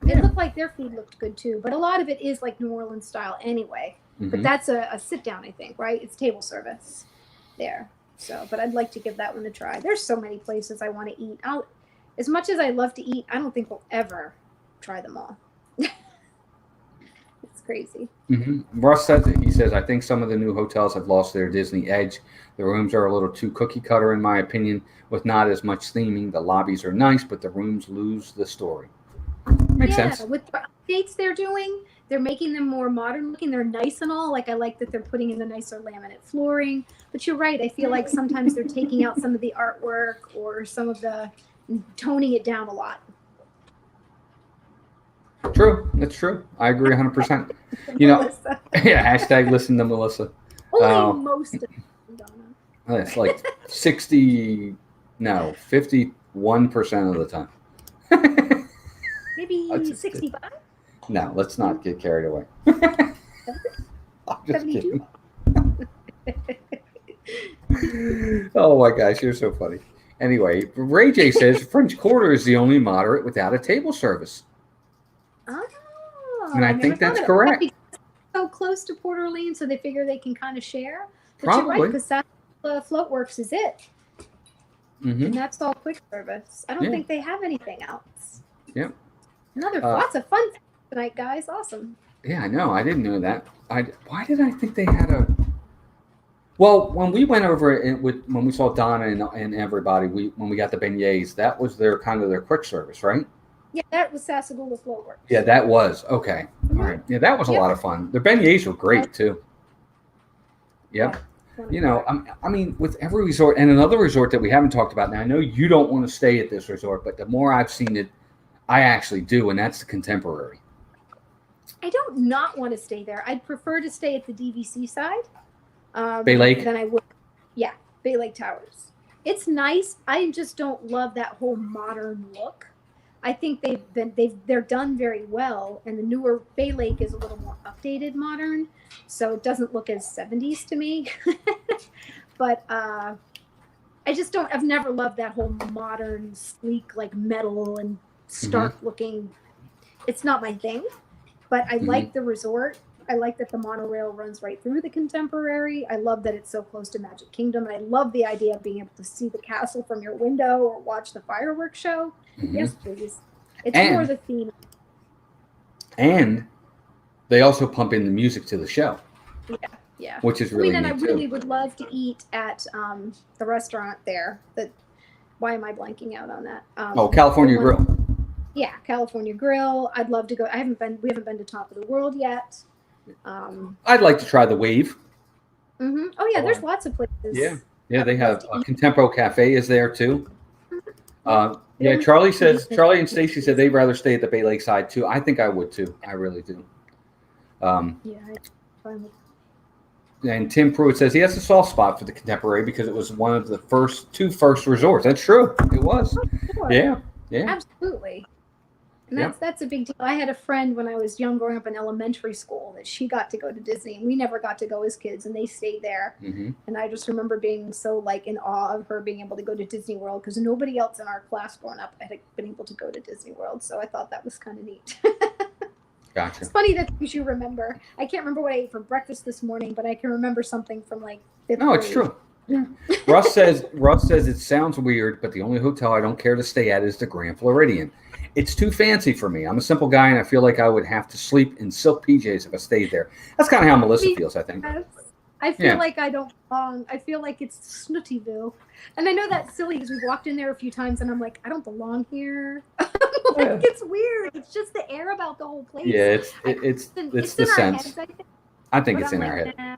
It looked like their food looked good too, but a lot of it is like New Orleans style anyway. But Mhm. that's a sit down, I think, right? It's table service there. So, but I'd like to give that one a try. There's so many places I want to eat. As much as I love to eat, I don't think we'll ever try them all. It's crazy. Russ says it. He says, I think some of the new hotels have lost their Disney edge. The rooms are a little too cookie cutter, in my opinion, with not as much theming. The lobbies are nice, but the rooms lose the story. Makes sense. With the updates they're doing, they're making them more modern looking. They're nice and all. Like I like that they're putting in the nicer laminate flooring. But you're right. I feel like sometimes they're taking out some of the artwork or some of the toning it down a lot. True. That's true. I agree 100%. You know, Melissa. yeah, hashtag listen to Melissa. Only most of them, Donna. It's like 51% of the time. Maybe That's just 65? No, let's not get carried away. I'm just 72? kidding. Oh my gosh, you're so funny. Anyway, Ray J says French Quarter is the only moderate without a table service. Oh, And I never think thought that's of it. correct. Because it's so close to Port Orleans, so they figure they can kind of share. But Probably. you're right, because Floatworks is it. Hmm. And that's all quick service. I don't Yeah. think they have anything else. Yep. Lots of fun tonight, guys. Awesome. Yeah, I know. I didn't know that. Why did I think they had a? Well, when we went over it when we saw Donna and everybody, when we got the beignets, that was their quick service, right? Yeah, that was Sassagoula Floatworks. Yeah, that was okay. All right. Yeah, that was a lot of fun. Their beignets were great too. Yep. Yeah. You know, I mean, with every resort and another resort that we haven't talked about. Now, I know you don't want to stay at this resort, but the more I've seen it, I actually do, and that's the Contemporary. I don't not want to stay there. I'd prefer to stay at the DVC side. Bay Lake? Than I would. Yeah, Bay Lake Towers. It's nice. I just don't love that whole modern look. I think they're done very well, and the newer Bay Lake is a little more updated, modern, so it doesn't look as 70s to me. But I just don't. I've never loved that whole modern, sleek, like metal and stark looking. It's not my thing. But I like the resort. I like that the monorail runs right through the Contemporary. I love that it's so close to Magic Kingdom. And I love the idea of being able to see the castle from your window or watch the fireworks show. Yes, please. It's more the theme. And they also pump in the music to the show. Yeah. Which is really neat, and I really too. would love to eat at the restaurant there. Why am I blanking out on that? California Grill. Yeah, California Grill. I'd love to go. We haven't been to Top of the World yet. I'd like to try the Wave. Oh yeah, there's lots of places. Yeah, they have Contempro Cafe is there too. Charlie and Stacy said they'd rather stay at the Bay Lake side too. I think I would too. I really do. And Tim Pruitt says he has a soft spot for the Contemporary because it was one of the two first resorts. That's true. It was. Oh, sure. Yeah. Absolutely. And that's a big deal. I had a friend when I was young, growing up in elementary school, that she got to go to Disney, and we never got to go as kids, and they stayed there. And I just remember being so like in awe of her being able to go to Disney World because nobody else in our class growing up had been able to go to Disney World. So I thought that was kind of neat. Gotcha. It's funny that you remember. I can't remember what I ate for breakfast this morning, but I can remember something from like fifth No, it's grade. true. Yeah. Russ says it sounds weird, but the only hotel I don't care to stay at is the Grand Floridian. It's too fancy for me. I'm a simple guy, and I feel like I would have to sleep in silk PJs if I stayed there. That's kind of how Melissa feels, I think. I feel like I don't belong. I feel like it's Snootyville. And I know that's silly because we've walked in there a few times, and I'm like, I don't belong here. It's weird. It's just the air about the whole place. Yeah, it's the sense. I think it's in our head. Nah,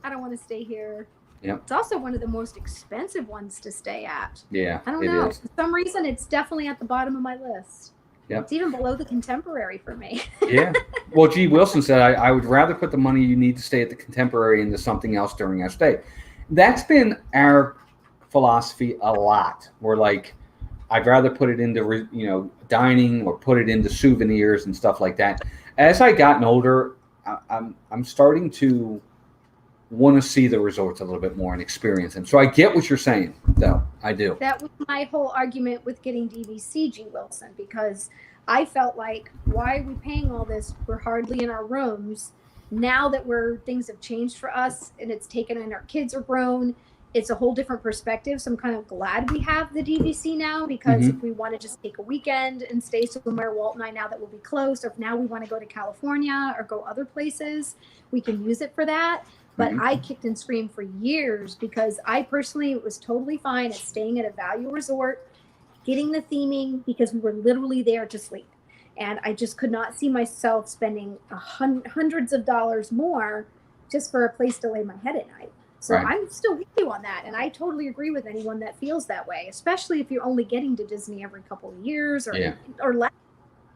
I don't want to stay here. Yep. It's also one of the most expensive ones to stay at. Yeah, I don't know. For some reason, it's definitely at the bottom of my list. Yep. It's even below the Contemporary for me. Yeah. Well, G. Wilson said, I would rather put the money you need to stay at the Contemporary into something else during our stay. That's been our philosophy a lot. We're like, I'd rather put it into, dining or put it into souvenirs and stuff like that. As I gotten older, I'm starting to want to see the resorts a little bit more and experience them. So I get what you're saying, though. I do. That was my whole argument with getting DVC, G. Wilson, because I felt like, why are we paying all this? We're hardly in our rooms. Now that things have changed for us and it's taken and our kids are grown, it's a whole different perspective. So I'm kind of glad we have the DVC now, because if we want to just take a weekend and stay somewhere, Walt and I, now that we'll be close, or if now we want to go to California or go other places, we can use it for that. But I kicked and screamed for years because I personally was totally fine at staying at a value resort, getting the theming, because we were literally there to sleep. And I just could not see myself spending hundreds of dollars more just for a place to lay my head at night. So I'm still with you on that. And I totally agree with anyone that feels that way, especially if you're only getting to Disney every couple of years or less.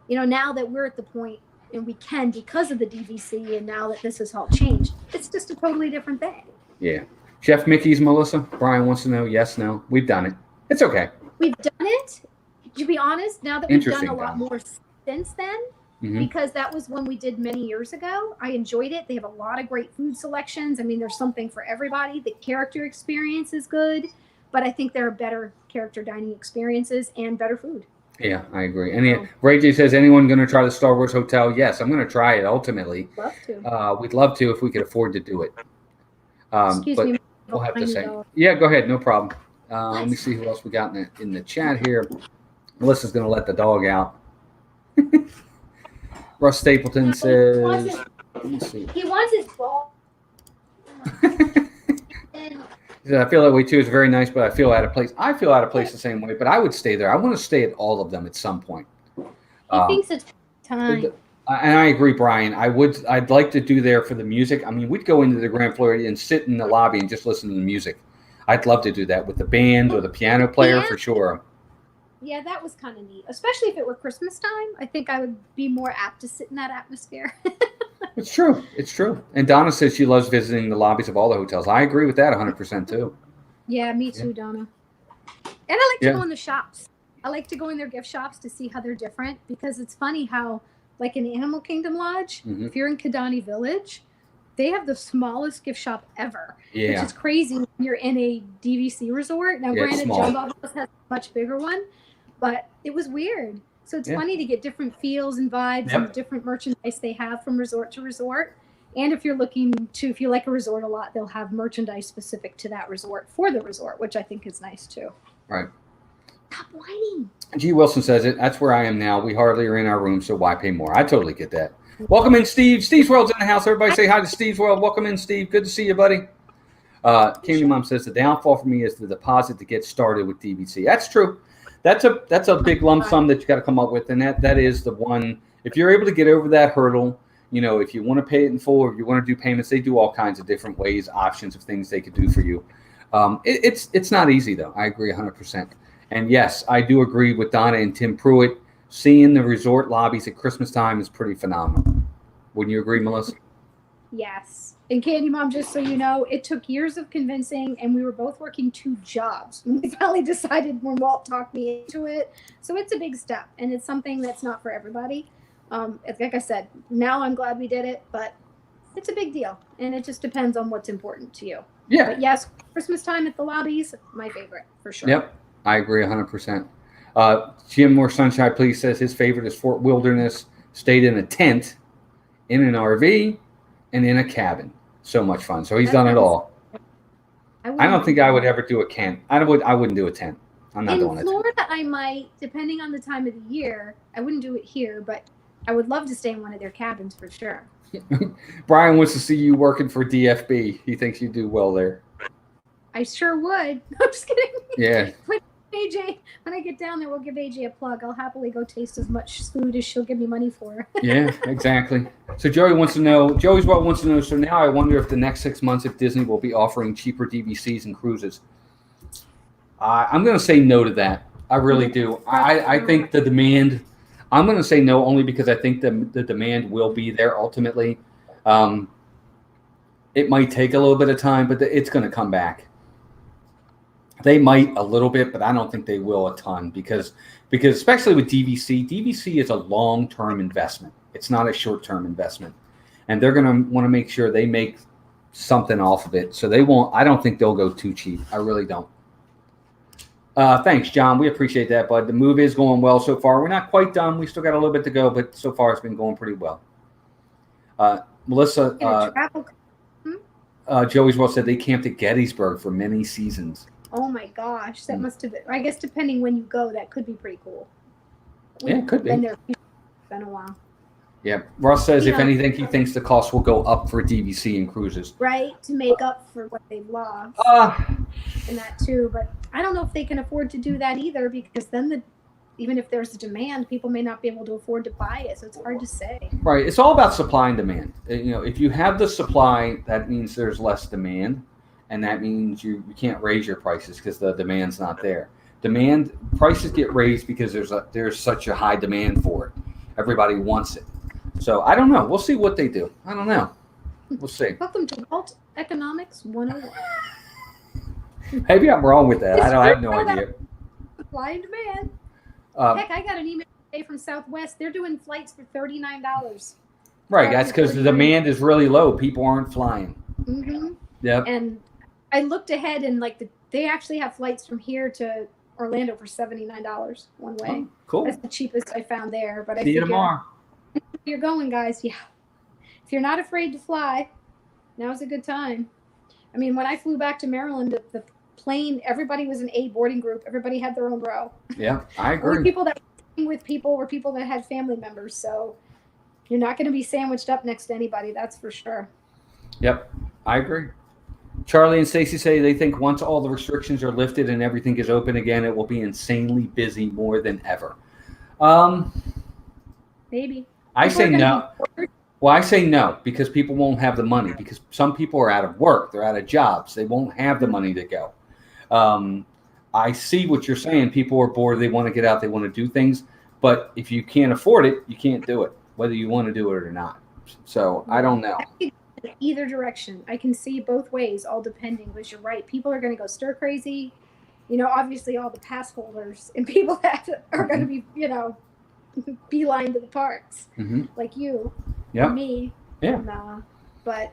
Now that we're at the point and we can, because of the DVC, and now that this has all changed, it's just a totally different thing. Yeah. Chef Mickey's, Melissa. Brian wants to know, yes, no. We've done it. It's okay. We've done it. To be honest, now that we've done a lot more since then, because that was when we did many years ago. I enjoyed it. They have a lot of great food selections. I mean, there's something for everybody. The character experience is good, but I think there are better character dining experiences and better food. Yeah, I agree. And Ray J says, anyone going to try the Star Wars Hotel? Yes, I'm going to try it ultimately. Love to. We'd love to if we could afford to do it. Excuse me. We'll have to say. Yeah, go ahead. No problem. Let me see who else we got in the chat here. Melissa's going to let the dog out. Russ Stapleton says, let me see. He wants his ball. I feel that way too. It's very nice, but I feel out of place. I feel out of place the same way, but I would stay there. I want to stay at all of them at some point. He thinks it's time. And I agree, Brian. I'd like to do there for the music. I mean, we'd go into the Grand Floridian and sit in the lobby and just listen to the music. I'd love to do that with the band or the piano player for sure. Yeah, that was kind of neat, especially if it were Christmas time. I think I would be more apt to sit in that atmosphere. It's true. It's true. And Donna says she loves visiting the lobbies of all the hotels. I agree with that 100% too. Yeah, me too, Donna. And I like to go in the shops. I like to go in their gift shops to see how they're different, because it's funny how, like in Animal Kingdom Lodge, if you're in Kidani Village, they have the smallest gift shop ever, which is crazy when you're in a DVC resort. Now, granted, Jumbo House has a much bigger one, but it was weird. So it's funny to get different feels and vibes and different merchandise they have from resort to resort. And if you're if you like a resort a lot, they'll have merchandise specific to that resort for the resort, which I think is nice too. Right. Stop whining. G. Wilson says it. That's where I am now. We hardly are in our room, so why pay more? I totally get that. Welcome in, Steve. Steve's World's in the house. Everybody say hi to Steve's World. Welcome in, Steve. Good to see you, buddy. Candy Mom says the downfall for me is the deposit to get started with DVC. That's true. That's a big lump sum that you got to come up with, and that is the one. If you're able to get over that hurdle, if you want to pay it in full or if you want to do payments, they do all kinds of different ways, options of things they could do for you. It's not easy though. I agree 100%. And yes, I do agree with Donna and Tim Pruitt. Seeing the resort lobbies at Christmas time is pretty phenomenal. Wouldn't you agree, Melissa? Yes. And Candy Mom, just so you know, it took years of convincing, and we were both working 2 jobs when we finally decided, when Walt talked me into it. So it's a big step, and it's something that's not for everybody. Like I said, now I'm glad we did it, but it's a big deal, and it just depends on what's important to you. Yeah. But yes, Christmas time at the lobbies, my favorite for sure. Yep, I agree 100%. Jim More Sunshine, please, says his favorite is Fort Wilderness. Stayed in a tent, in an RV, and in a cabin. So much fun. So he's done it all. I don't think I would ever do a camp. I wouldn't do a tent. I'm not doing it. In Florida, I might, depending on the time of the year. I wouldn't do it here, but I would love to stay in one of their cabins for sure. Brian wants to see you working for DFB. He thinks you do well there. I sure would. I'm just kidding. Yeah. AJ, when I get down there, we'll give AJ a plug. I'll happily go taste as much food as she'll give me money for. Yeah, exactly. So Joey's wants to know, so now I wonder if the next 6 months, if Disney will be offering cheaper DVCs and cruises. I'm going to say no to that. I really do. I think the demand, I'm going to say no, only because I think the demand will be there ultimately. It might take a little bit of time, but it's going to come back. They might a little bit, but I don't think they will a ton because especially with DVC is a long-term investment. It's not a short-term investment, and they're going to want to make sure they make something off of it. So they won't. I don't think they'll go too cheap. I really don't. Thanks, John. We appreciate that, bud. The move is going well so far. We're not quite done. We still got a little bit to go, but so far it's been going pretty well. Melissa, Joey's World said they camped at Gettysburg for many seasons. Oh my gosh, that must have been. I guess depending when you go, that could be pretty cool. Yeah, it could be. It's been a while. Yeah, Russ says if anything, he thinks the cost will go up for DVC and cruises. Right, to make up for what they've lost. And that too, but I don't know if they can afford to do that either, because then even if there's a demand, people may not be able to afford to buy it, so it's hard to say. Right, it's all about supply and demand. If you have the supply, that means there's less demand, and that means you can't raise your prices because the demand's not there. Prices get raised because there's such a high demand for it. Everybody wants it. So I don't know. We'll see what they do. I don't know. We'll see. Welcome to Alt Economics 101. Maybe I'm wrong with that. I have no idea. Supply and demand. Heck, I got an email today from Southwest. They're doing flights for $39. Right. That's because the demand is really low. People aren't flying. Mm-hmm. Yep. And I looked ahead, and they actually have flights from here to Orlando for $79 one way. Oh, cool. That's the cheapest I found there. But See you tomorrow. You're going, guys. Yeah. If you're not afraid to fly, now's a good time. I mean, when I flew back to Maryland, the plane, everybody was an A boarding group. Everybody had their own row. Yeah, I agree. Only people that were with people were people that had family members. So you're not going to be sandwiched up next to anybody. That's for sure. Yep, I agree. Charlie and Stacy say they think once all the restrictions are lifted and everything is open again, it will be insanely busy more than ever. Maybe. I say no. Well, I say no because people won't have the money, because some people are out of work. They're out of jobs. They won't have the money to go. I see what you're saying. People are bored. They want to get out. They want to do things. But if you can't afford it, you can't do it, whether you want to do it or not. So I don't know. Either direction. I can see both ways, all depending, because you're right. People are going to go stir crazy. Obviously all the pass holders and people that are going to be, beeline to the parks, like you, me. Yeah. And, but,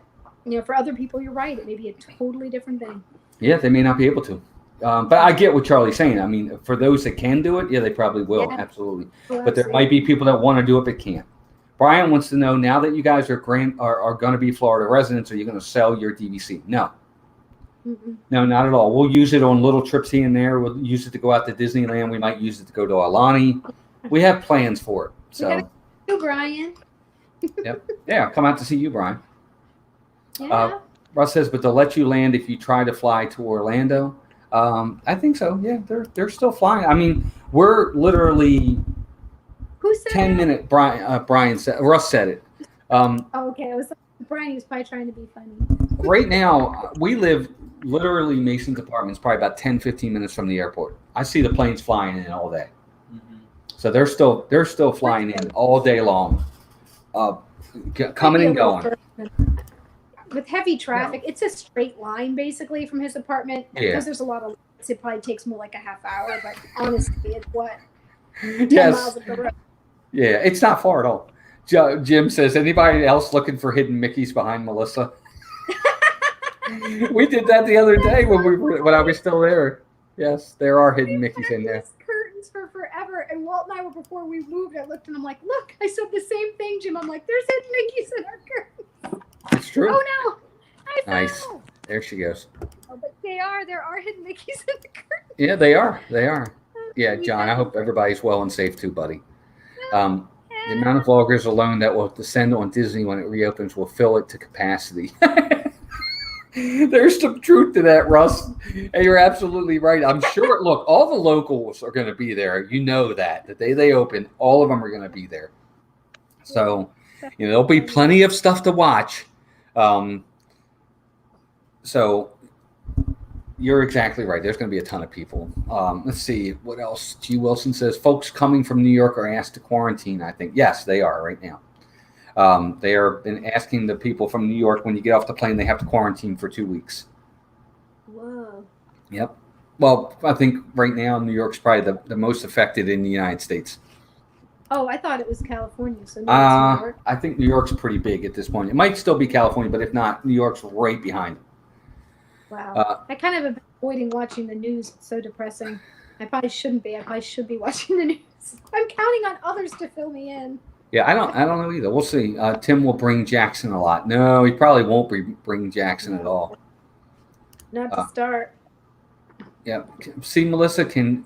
for other people, you're right. It may be a totally different thing. Yeah, they may not be able to. But I get what Charlie's saying. I mean, for those that can do it, yeah, they probably will. Yeah. Absolutely. Well, but there might be people that want to do it but can't. Brian wants to know, now that you guys are going to be Florida residents, are you going to sell your DVC? No. Mm-mm. No, not at all. We'll use it on little trips here and there. We'll use it to go out to Disneyland. We might use it to go to Alani. We have plans for it. So, you, Brian. Yep. Yeah, come out to see you, Brian. Yeah. Russ says, but they'll let you land if you try to fly to Orlando. I think so. Yeah, they're still flying. I mean, we're literally. Who said 10-minute. Brian said. Russ said it. Okay. I was Brian. He was probably trying to be funny. Right now, we live literally Mason's apartment is probably about 10, 15 minutes from the airport. I see the planes flying in all day. Mm-hmm. So they're still flying in all day long, coming and going. With heavy traffic, it's a straight line basically from his apartment. Yeah. Because there's a lot of lights, it probably takes more like a half hour. But honestly, it's 10 yes. miles up the road. Yeah, it's not far at all. Jim says, anybody else looking for hidden Mickeys behind Melissa? We did that the other day when I was still there. Yes, there are hidden Mickeys in there. Curtains for forever. And Walt and I were, before we moved, I looked and I'm like, look, I said the same thing, Jim. I'm like, there's hidden Mickeys in our curtains. It's true. Oh no, I fell. Nice. There she goes. Oh, but there are hidden Mickeys in the curtains. Yeah, they are. Yeah, John, I hope everybody's well and safe too, buddy. The amount of vloggers alone that will descend on Disney when it reopens will fill it to capacity. There's some truth to that, Russ. And you're absolutely right. I'm sure, look, all the locals are going to be there. You know that. The day they open, all of them are going to be there. So, there'll be plenty of stuff to watch. So, You're exactly right. There's going to be a ton of people. Let's see what else. G. Wilson says folks coming from New York are asked to quarantine. I think yes, they are right now. They are been asking the people from New York when you get off the plane, they have to quarantine for 2 weeks. Whoa. Yep. Well, I think right now New York's probably the most affected in the United States. Oh, I thought it was California. So no, it's New York. I think New York's pretty big at this point. It might still be California, but if not, New York's right behind. Wow. I kind of have been avoiding watching the news. It's so depressing. I probably shouldn't be. I probably should be watching the news. I'm counting on others to fill me in. Yeah, I don't know either. We'll see. Tim will bring Jackson a lot. No, he probably won't bring Jackson at all. Not to start. Yeah. Melissa can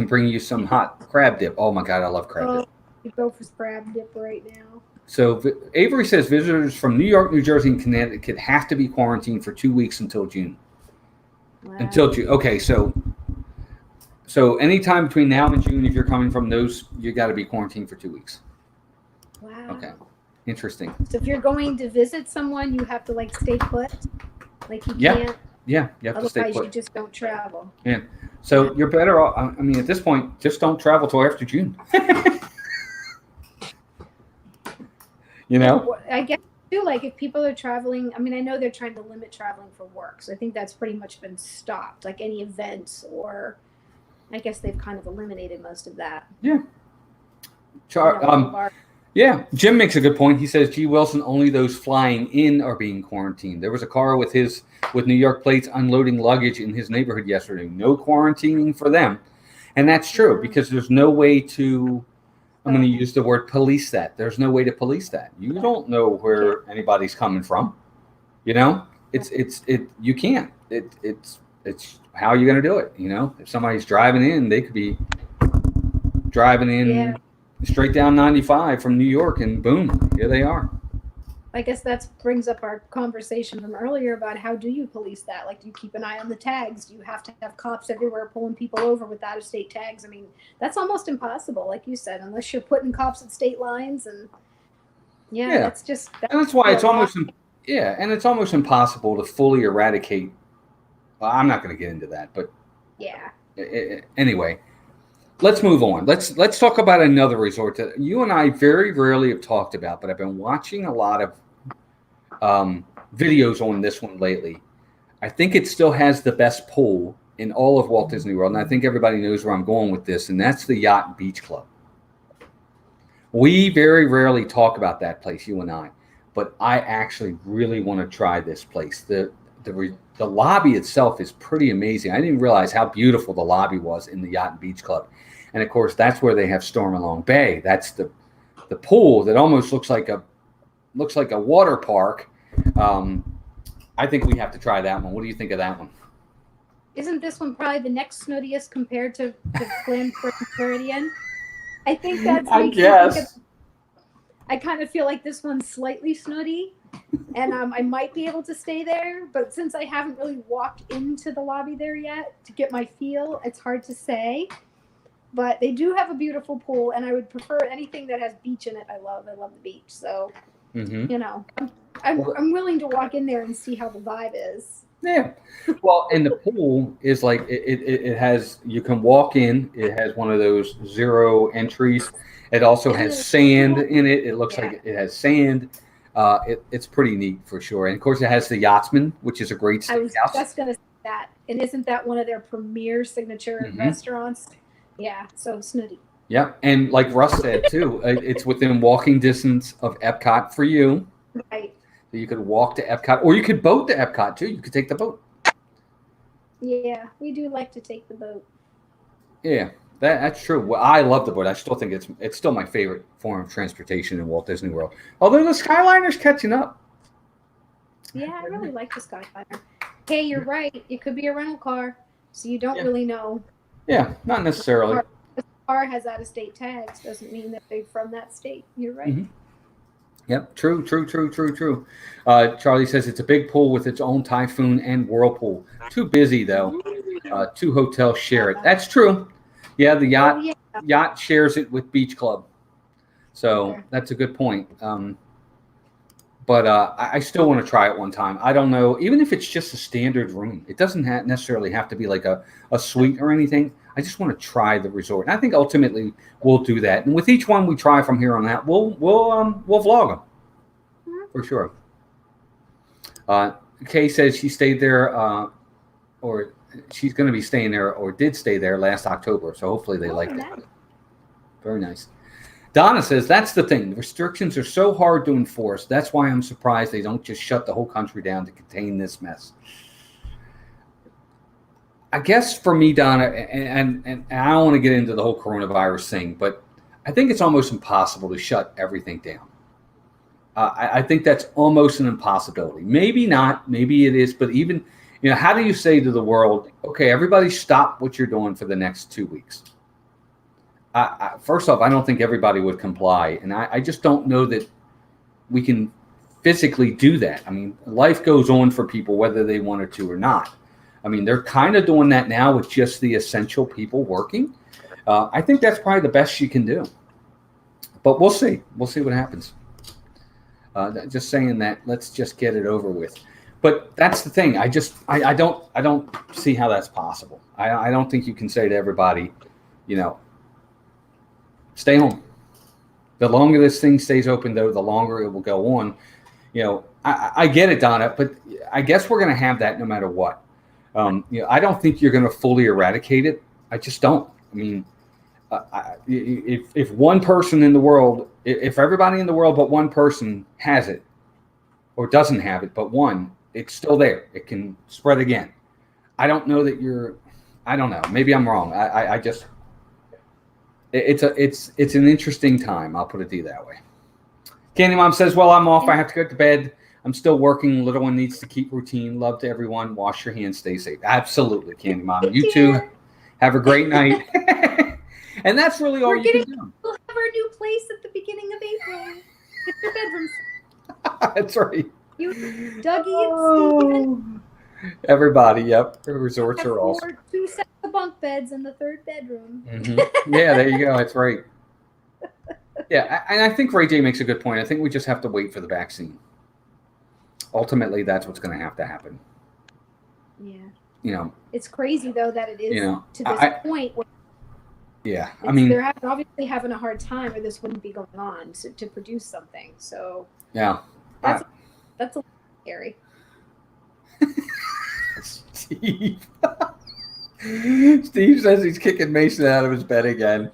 bring you some hot crab dip. Oh my God, I love crab dip. You go for crab dip right now. So Avery says visitors from New York, New Jersey, and Connecticut have to be quarantined for 2 weeks until June. Wow. Until June. Okay, so anytime between now and June, if you're coming from those, you got to be quarantined for 2 weeks. Wow. Okay. Interesting. So if you're going to visit someone, you have to like stay put. Like you Yeah. can't. Yeah, you have to stay Otherwise, put. you just don't travel. Yeah. So you're better off. I mean, at this point, just don't travel till after June. You know? I guess too, like if people are traveling, I mean, I know they're trying to limit traveling for work, so I think that's pretty much been stopped. Like any events, or I guess they've kind of eliminated most of that. Yeah. Yeah, Jim makes a good point. He says, G. Wilson, only those flying in are being quarantined. There was a car with New York plates unloading luggage in his neighborhood yesterday. No quarantining for them. And that's true because there's no way to, I'm going to use the word police that. There's no way to police that. You don't know where anybody's coming from. You know, you can't. It's how you're going to do it. You know, if somebody's driving in, they could be driving in straight down 95 from New York, and boom, here they are. I guess that brings up our conversation from earlier about how do you police that? Like, do you keep an eye on the tags? Do you have to have cops everywhere pulling people over with out-of-state tags? I mean, that's almost impossible, like you said, unless you're putting cops at state lines. And that's just. And that's why it's almost impossible to fully eradicate. Well, I'm not going to get into that, but anyway. Let's move on. Let's talk about another resort that you and I very rarely have talked about, but I've been watching a lot of videos on this one lately. I think it still has the best pool in all of Walt Disney World, and I think everybody knows where I'm going with this, and that's the Yacht and Beach Club. We very rarely talk about that place, you and I, but I actually really want to try this place. The lobby itself is pretty amazing. I didn't realize how beautiful the lobby was in the Yacht and Beach Club. And of course, that's where they have Storm Along Bay. That's the pool that almost looks like a water park. I think we have to try that one. What do you think of that one? Isn't this one probably the next snootiest compared to Grand Floridian? I think that's. I guess. I kind of feel like this one's slightly snooty, and I might be able to stay there. But since I haven't really walked into the lobby there yet to get my feel, it's hard to say. But they do have a beautiful pool, and I would prefer anything that has beach in it. I love the beach. So, you know, I'm willing to walk in there and see how the vibe is. Yeah. Well, and the pool is like, it has, you can walk in. It has one of those 0 entries. It also has sand in it. It looks like it has sand. It's pretty neat for sure. And of course, it has the Yachtsman, which is a great steakhouse. I was just going to say that. And isn't that one of their premier signature restaurants? Yeah, so snooty. Yeah, and like Russ said too, it's within walking distance of Epcot for you. Right. So you could walk to Epcot, or you could boat to Epcot too. You could take the boat. Yeah, we do like to take the boat. Yeah, that's true. Well, I love the boat. I still think it's still my favorite form of transportation in Walt Disney World. Although the Skyliner's catching up. Yeah, I really like the Skyliner. Hey, you're right. It could be a rental car, so you don't really know. Yeah, not necessarily. The car has out-of-state tags. Doesn't mean that they're from that state. You're right. Mm-hmm. Yep, true. Charlie says it's a big pool with its own typhoon and whirlpool. Too busy, though. 2 hotels share it. That's true. Yeah, the yacht shares it with Beach Club. So that's a good point. But I still want to try it one time. I don't know, even if it's just a standard room. It doesn't necessarily have to be like a suite or anything. I just want to try the resort. And I think ultimately we'll do that. And with each one we try from here on out, we'll vlog them for sure. Kay says she stayed there, or she's going to be staying there, or did stay there last October. So hopefully they liked it. Very nice. Donna says, that's the thing. The restrictions are so hard to enforce. That's why I'm surprised they don't just shut the whole country down to contain this mess. I guess for me, Donna, and I don't want to get into the whole coronavirus thing, but I think it's almost impossible to shut everything down. I think that's almost an impossibility. Maybe not. Maybe it is. But even, how do you say to the world, okay, everybody stop what you're doing for the next 2 weeks? First off, I don't think everybody would comply. And I just don't know that we can physically do that. I mean, life goes on for people whether they wanted to or not. I mean, they're kind of doing that now with just the essential people working. I think that's probably the best you can do. But we'll see. We'll see what happens. Just saying that, let's just get it over with. But that's the thing. I don't see how that's possible. I don't think you can say to everybody, stay home. The longer this thing stays open, though, the longer it will go on. I get it, Donna, but I guess we're going to have that no matter what. I don't think you're going to fully eradicate it. I just don't. I mean, if one person in the world, if everybody in the world but one person has it or doesn't have it, but one, it's still there. It can spread again. I don't know that I don't know. Maybe I'm wrong. I just, it's an interesting time. I'll put it to you that way. Candy Mom says, well, I'm off. I have to go to bed. I'm still working. Little one needs to keep routine. Love to everyone. Wash your hands. Stay safe. Absolutely, Candy Mom. You too. Have a great night. And that's really all you can do. We'll have our new place at the beginning of April. Get your bedrooms. That's right. You, Dougie, and Steven. Everybody, yep. The resorts are awesome. 2 sets of bunk beds in the 3rd bedroom. Mm-hmm. Yeah, there you go. That's right. Yeah, and I think Ray J makes a good point. I think we just have to wait for the vaccine. Ultimately, that's what's going to have to happen. Yeah. It's crazy, though, that it is to this point. Where yeah, I mean, they're obviously having a hard time, or this wouldn't be going on to produce something. So yeah, that's a little scary. Steve. Steve says he's kicking Mason out of his bed again.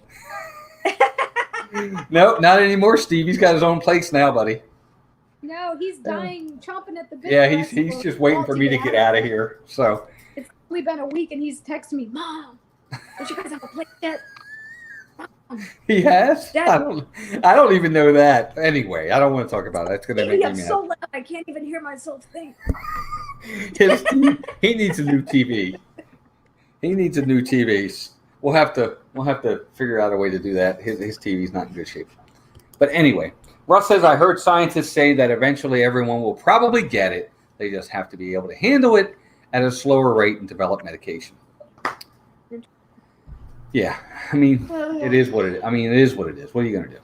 Nope, not anymore, Steve. He's got his own place now, buddy. No, he's dying, chomping at the bit. Yeah, he's just waiting for me to get out of here. So it's only been a week, and he's texting me, Mom, don't you guys have a place yet? He has? I don't even know that. Anyway, I don't want to talk about it. That's going to make me mad. So loud, I can't even hear myself think. He needs a new TV. He needs a new TV. We'll have to figure out a way to do that. His TV's not in good shape. But anyway, Russ says, I heard scientists say that eventually everyone will probably get it. They just have to be able to handle it at a slower rate and develop medication. Yeah, I mean, it is what it is. It is what it is. What are you going to do?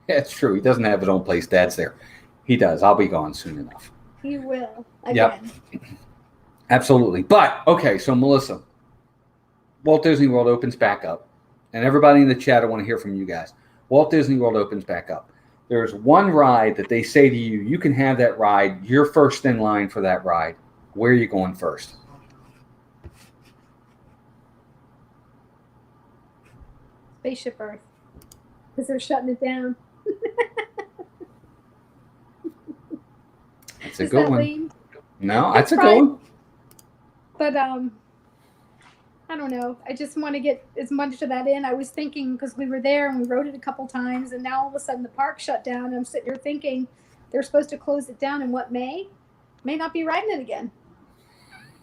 Yeah, it's true. He doesn't have his own place. Dad's there. He does. I'll be gone soon enough. He will. Again. Yep. Absolutely. But, okay, so Melissa, Walt Disney World opens back up. And everybody in the chat, I want to hear from you guys. Walt Disney World opens back up. There's one ride that they say to you, you can have that ride. You're first in line for that ride. Where are you going first? Spaceship Earth. Because they're shutting it down. That's a good one. Lame? No, that's a good one. But I don't know. I just want to get as much of that in. I was thinking, because we were there and we rode it a couple times, and now all of a sudden the park shut down. And I'm sitting here thinking they're supposed to close it down in May? May not be riding it again.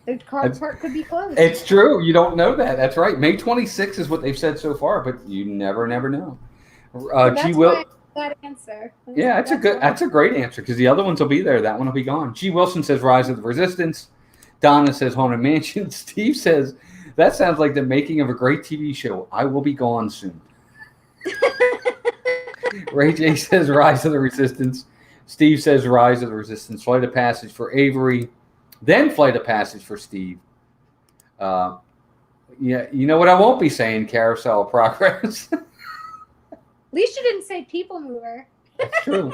The park could be closed. It's true. You don't know that. That's right. May 26th is what they've said so far, but you never know. That's why that answer. Yeah, that's a great answer, because the other ones will be there. That one will be gone. G. Wilson says Rise of the Resistance. Donna says Haunted Mansion. Steve says that sounds like the making of a great TV show. I will be gone soon. Ray J says Rise of the Resistance. Steve says Rise of the Resistance, Flight of Passage for Avery, then Flight of Passage for Steve. Yeah, you know what I won't be saying? Carousel of Progress. At least you didn't say People Mover. That's true.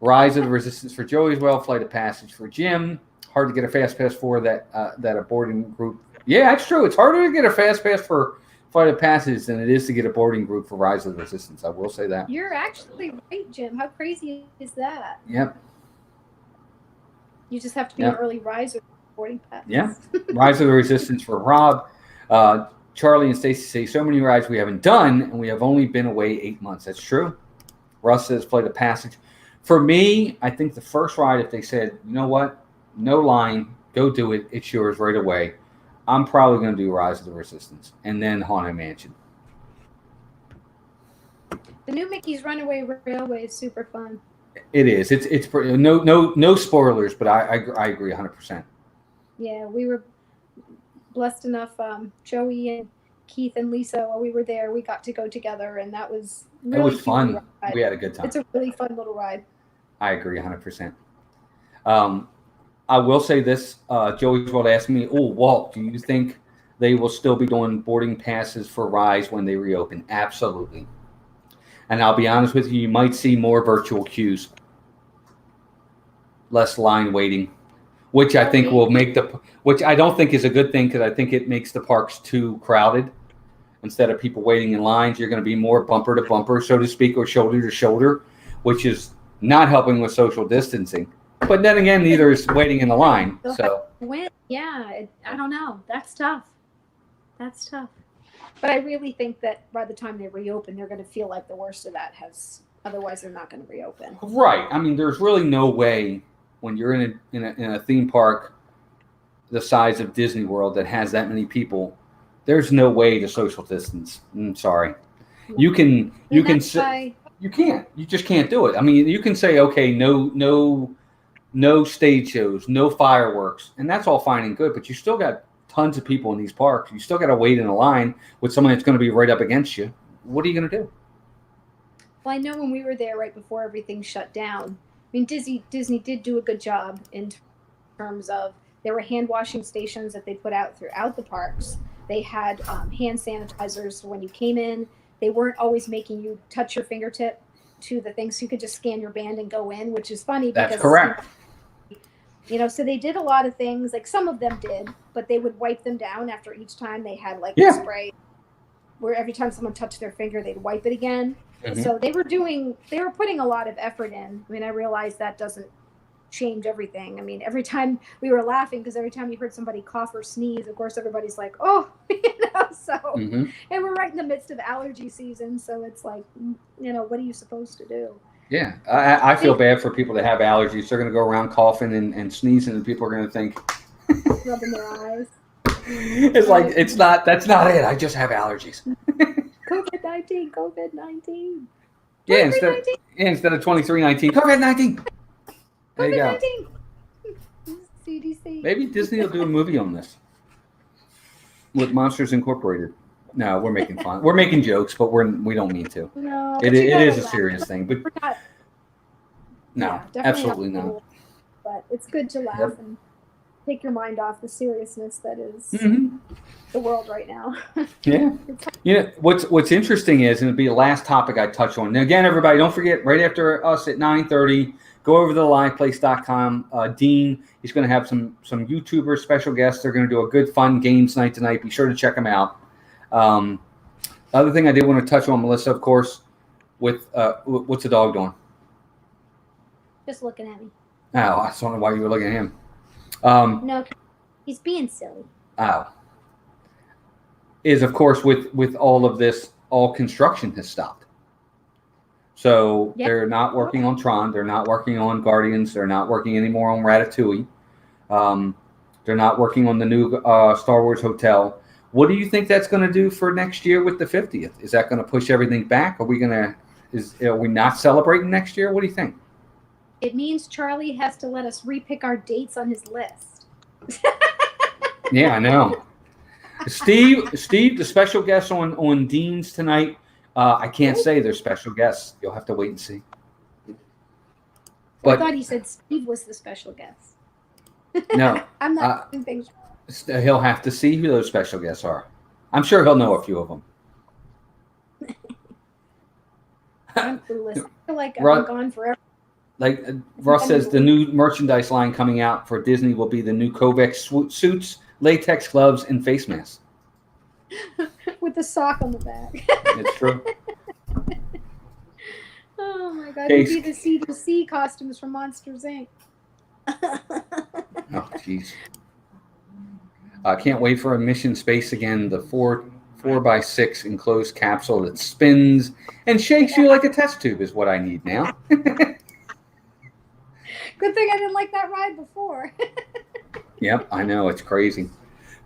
Rise of the Resistance for Joey as well. Flight of Passage for Jim. Hard to get a fast pass for that a boarding group. Yeah, that's true. It's harder to get a fast pass for Flight of Passage than it is to get a boarding group for Rise of the Resistance. I will say that. You're actually right, Jim. How crazy is that? Yep. You just have to be an early riser for boarding pass. Yeah. Rise of the Resistance for Rob. Charlie and Stacy say so many rides we haven't done, and we have only been away 8 months. That's true. Russ says Flight of Passage. For me, I think the first ride, if they said, you know what, no line, go do it, it's yours right away, I'm probably going to do Rise of the Resistance and then Haunted Mansion. The new Mickey's Runaway Railway is super fun. It is. It's no spoilers, but I agree 100%. Yeah, we were blessed enough. Joey and Keith and Lisa, while we were there, we got to go together, and that was really it was fun. Ride. We had a good time. It's a really fun little ride. I agree 100%. I will say this. Joey's World asked me, Walt, do you think they will still be doing boarding passes for Rise when they reopen? Absolutely. And I'll be honest with you, you might see more virtual queues. Less line waiting. Which I think will make which I don't think is a good thing because I think it makes the parks too crowded. Instead of people waiting in lines, you're going to be more bumper to bumper, so to speak, or shoulder to shoulder, which is not helping with social distancing. But then again, neither is waiting in the line. So yeah, I don't know. That's tough. That's tough. But I really think that by the time they reopen, they're going to feel like the worst of that has. Otherwise, they're not going to reopen. Right. I mean, there's really no way when you're in a theme park the size of Disney World that has that many people, there's no way to social distance. I'm sorry. You can say you can't. You just can't do it. I mean, you can say, okay, no stage shows, no fireworks, and that's all fine and good, but you still got tons of people in these parks. You still got to wait in a line with someone that's going to be right up against you. What are you going to do? Well, I know when we were there right before everything shut down, I mean, Disney did do a good job in terms of there were hand washing stations that they put out throughout the parks. They had hand sanitizers when you came in. They weren't always making you touch your fingertip to the things. So you could just scan your band and go in, which is funny. That's correct. So they did a lot of things. Like some of them did, but they would wipe them down after each time. They had like a spray where every time someone touched their finger, they'd wipe it again. Mm-hmm. So they were putting a lot of effort in. I mean, I realized that doesn't change everything. I mean, every time we were laughing because every time you heard somebody cough or sneeze, of course, everybody's like, oh, so, and we're right in the midst of allergy season. So it's like, what are you supposed to do? Yeah. I feel bad for people that have allergies. They're going to go around coughing and sneezing and people are going to think, rubbing their eyes. It's like, that's not it. I just have allergies. COVID-19. Yeah, instead of 2319, COVID-19. There you go. CDC. Maybe Disney will do a movie on this with Monsters Incorporated. No, we're making fun. We're making jokes, but we don't mean to. No, it is a serious thing, but no, yeah, absolutely not. But it's good to laugh and take your mind off the seriousness that is the world right now. Yeah. What's interesting is, and it'll be the last topic I touch on. Now, again, everybody, don't forget, right after us at 9:30, go over to theliveplace.com. Dean, he's going to have some YouTubers, special guests. They're going to do a good, fun games night tonight. Be sure to check them out. The other thing I did want to touch on, Melissa, of course, with what's the dog doing? Just looking at me. Oh, I just don't know why you were looking at him. No, he's being silly. Oh. Is, of course, with all of this, all construction has stopped. So they're not working on Tron. They're not working on Guardians. They're not working anymore on Ratatouille. They're not working on the new Star Wars Hotel. What do you think that's going to do for next year with the 50th? Is that going to push everything back? Are we not celebrating next year? What do you think? It means Charlie has to let us repick our dates on his list. Yeah, I know. Steve, the special guests on Dean's tonight. I can't say they're special guests. You'll have to wait and see. But I thought he said Steve was the special guest. no, I'm not doing things. he'll have to see who those special guests are. I'm sure he'll know a few of them. I'm clueless. I feel like I've Right. been gone forever. Like Russ says, the new merchandise line coming out for Disney will be the new Kovac suits, latex gloves, and face masks. With the sock on the back. It's true. Oh my God! Case- It'd be the C2C costumes from Monsters Inc. Oh, jeez. I can't wait for a mission space again. The 4x6 enclosed capsule that spins and shakes you like a test tube is what I need now. Good thing I didn't like that ride before. Yep, I know, it's crazy.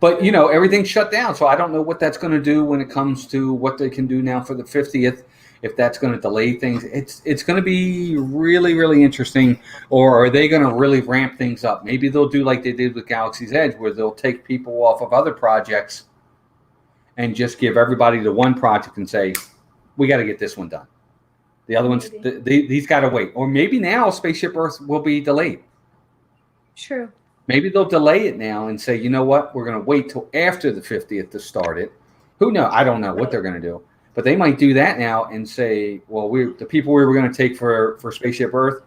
But, you know, everything's shut down, so I don't know what that's going to do when it comes to what they can do now for the 50th, if that's going to delay things. It's going to be really, really interesting, or are they going to really ramp things up? Maybe they'll do like they did with Galaxy's Edge, where they'll take people off of other projects and just give everybody to one project and say, we got to get this one done. The other ones, these got to wait. Or maybe now Spaceship Earth will be delayed. True. Maybe they'll delay it now and say, you know what, we're going to wait till after the 50th to start it. Who knows? I don't know what they're going to do. But they might do that now and say, well, the people we were going to take for Spaceship Earth,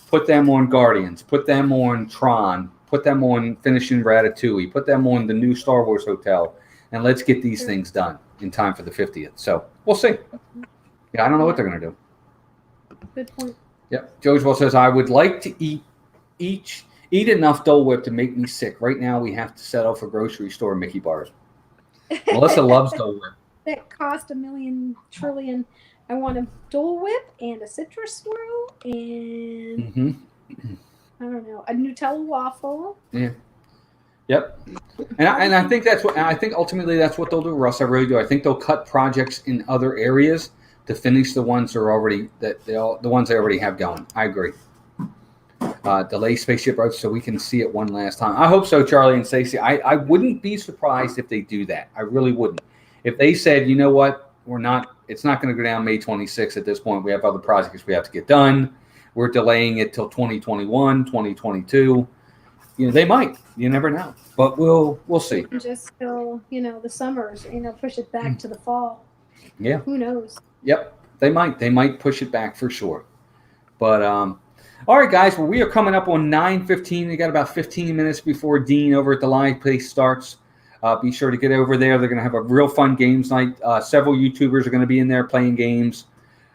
put them on Guardians, put them on Tron, put them on finishing Ratatouille, put them on the new Star Wars hotel, and let's get these things done in time for the 50th. So we'll see. Yeah, I don't know what they're going to do. Good point. Yep. Joeswell says, I would like to eat enough Dole Whip to make me sick. Right now, we have to settle for grocery store Mickey bars. Melissa loves Dole Whip. That cost $1 million trillion. I want a Dole Whip and a citrus swirl and I don't know, a Nutella waffle. Yeah. Yep. And I think ultimately that's what they'll do, Russ. I really do. I think they'll cut projects in other areas to finish the ones the ones they already have going. I agree. Delay Spaceship Earth so we can see it one last time. I hope so, Charlie and Stacey. I wouldn't be surprised if they do that. I really wouldn't. If they said, you know what, it's not going to go down May 26th at this point. We have other projects we have to get done. We're delaying it till 2021, 2022. You know, they might. You never know. But we'll see. Just till, the summers, push it back to the fall. Yeah. Who knows? Yep. They might push it back for sure. But all right, guys. Well, we are coming up on 9:15. We got about 15 minutes before Dean over at the live place starts. Be sure to get over there. They're going to have a real fun games night. Several YouTubers are going to be in there playing games.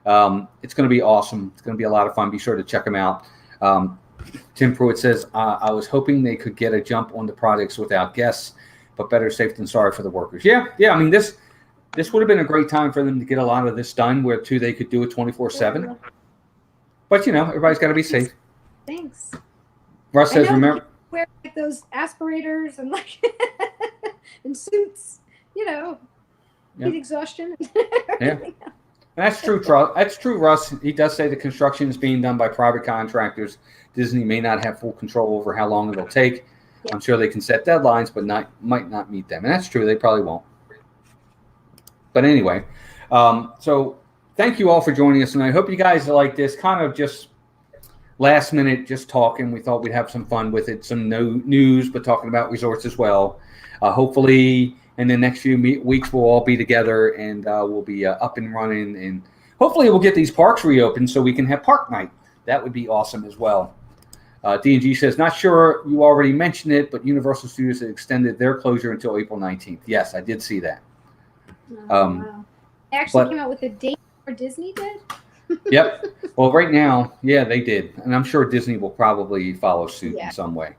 It's going to be awesome. It's going to be a lot of fun. Be sure to check them out. Tim Pruitt says, I was hoping they could get a jump on the projects without guests, but better safe than sorry for the workers. Yeah. I mean, this would have been a great time for them to get a lot of this done, where too they could do it 24/7. But everybody's got to be safe. Thanks. Russ says, remember, wear like those aspirators and and suits, heat exhaustion. Yeah. That's true, Russ. He does say the construction is being done by private contractors. Disney may not have full control over how long it'll take. Yeah. I'm sure they can set deadlines, but might not meet them. And that's true. They probably won't. But anyway, so thank you all for joining us. And I hope you guys like this kind of just last minute, just talking. We thought we'd have some fun with it. Some news, but talking about resorts as well. Hopefully in the next few weeks, we'll all be together and we'll be up and running. And hopefully we'll get these parks reopened so we can have park night. That would be awesome as well. D&G says, not sure you already mentioned it, but Universal Studios has extended their closure until April 19th. Yes, I did see that. Wow. They actually came out with a date before Disney did? Yep. Well, right now, yeah, they did. And I'm sure Disney will probably follow suit in some way.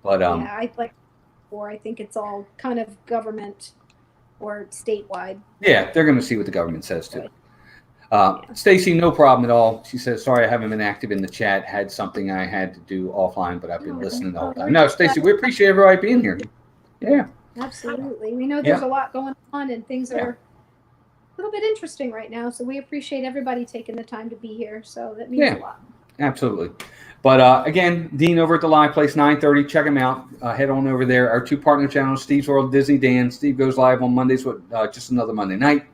But I think it's all kind of government or statewide. Yeah, they're going to see what the government says too. Stacy, no problem at all. She says, sorry I haven't been active in the chat. Had something I had to do offline, but I've been listening the whole time. No, Stacy, we appreciate everybody being here. Yeah. Absolutely. We know there's a lot going on and things are a little bit interesting right now. So we appreciate everybody taking the time to be here. So that means a lot. Absolutely. But again, Dean over at the live place, 9:30. Check him out. Head on over there. Our two partner channels, Steve's World, Disney Dan. Steve goes live on Mondays with just another Monday night.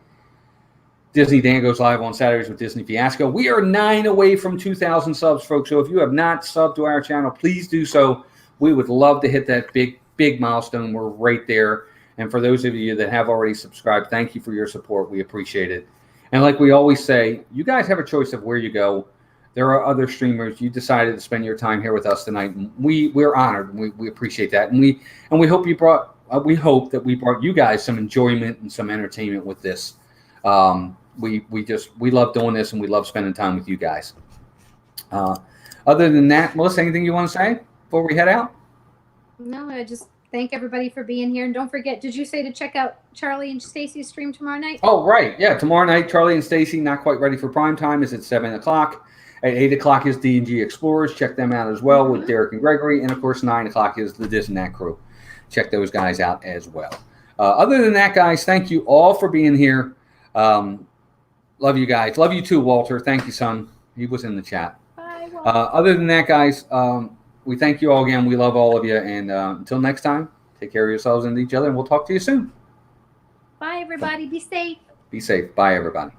Disney Dan goes live on Saturdays with Disney Fiasco. We are 9 away from 2,000 subs, folks. So if you have not subbed to our channel, please do so. We would love to hit that big milestone. We're right there. And for those of you that have already subscribed, thank you for your support. We appreciate it. And like we always say, you guys have a choice of where you go. There are other streamers. You decided to spend your time here with us tonight. And we're honored. And we appreciate that. And we hope you brought. We hope that we brought you guys some enjoyment and some entertainment with this. We love doing this, and we love spending time with you guys. Other than that, Melissa, anything you want to say before we head out? No, I just thank everybody for being here. And don't forget, did you say to check out Charlie and Stacy's stream tomorrow night? Oh, right. Yeah, tomorrow night, Charlie and Stacy, not quite ready for prime time, is at 7 o'clock. At 8 o'clock is D&G Explorers. Check them out as well with Derek and Gregory. And, of course, 9 o'clock is the DISANITY crew. Check those guys out as well. Other than that, guys, thank you all for being here. Love you guys. Love you too, Walter. Thank you, son. He was in the chat. Bye, Walter. Other than that, guys, we thank you all again. We love all of you. And until next time, take care of yourselves and each other, and we'll talk to you soon. Bye, everybody. Be safe. Be safe. Bye, everybody.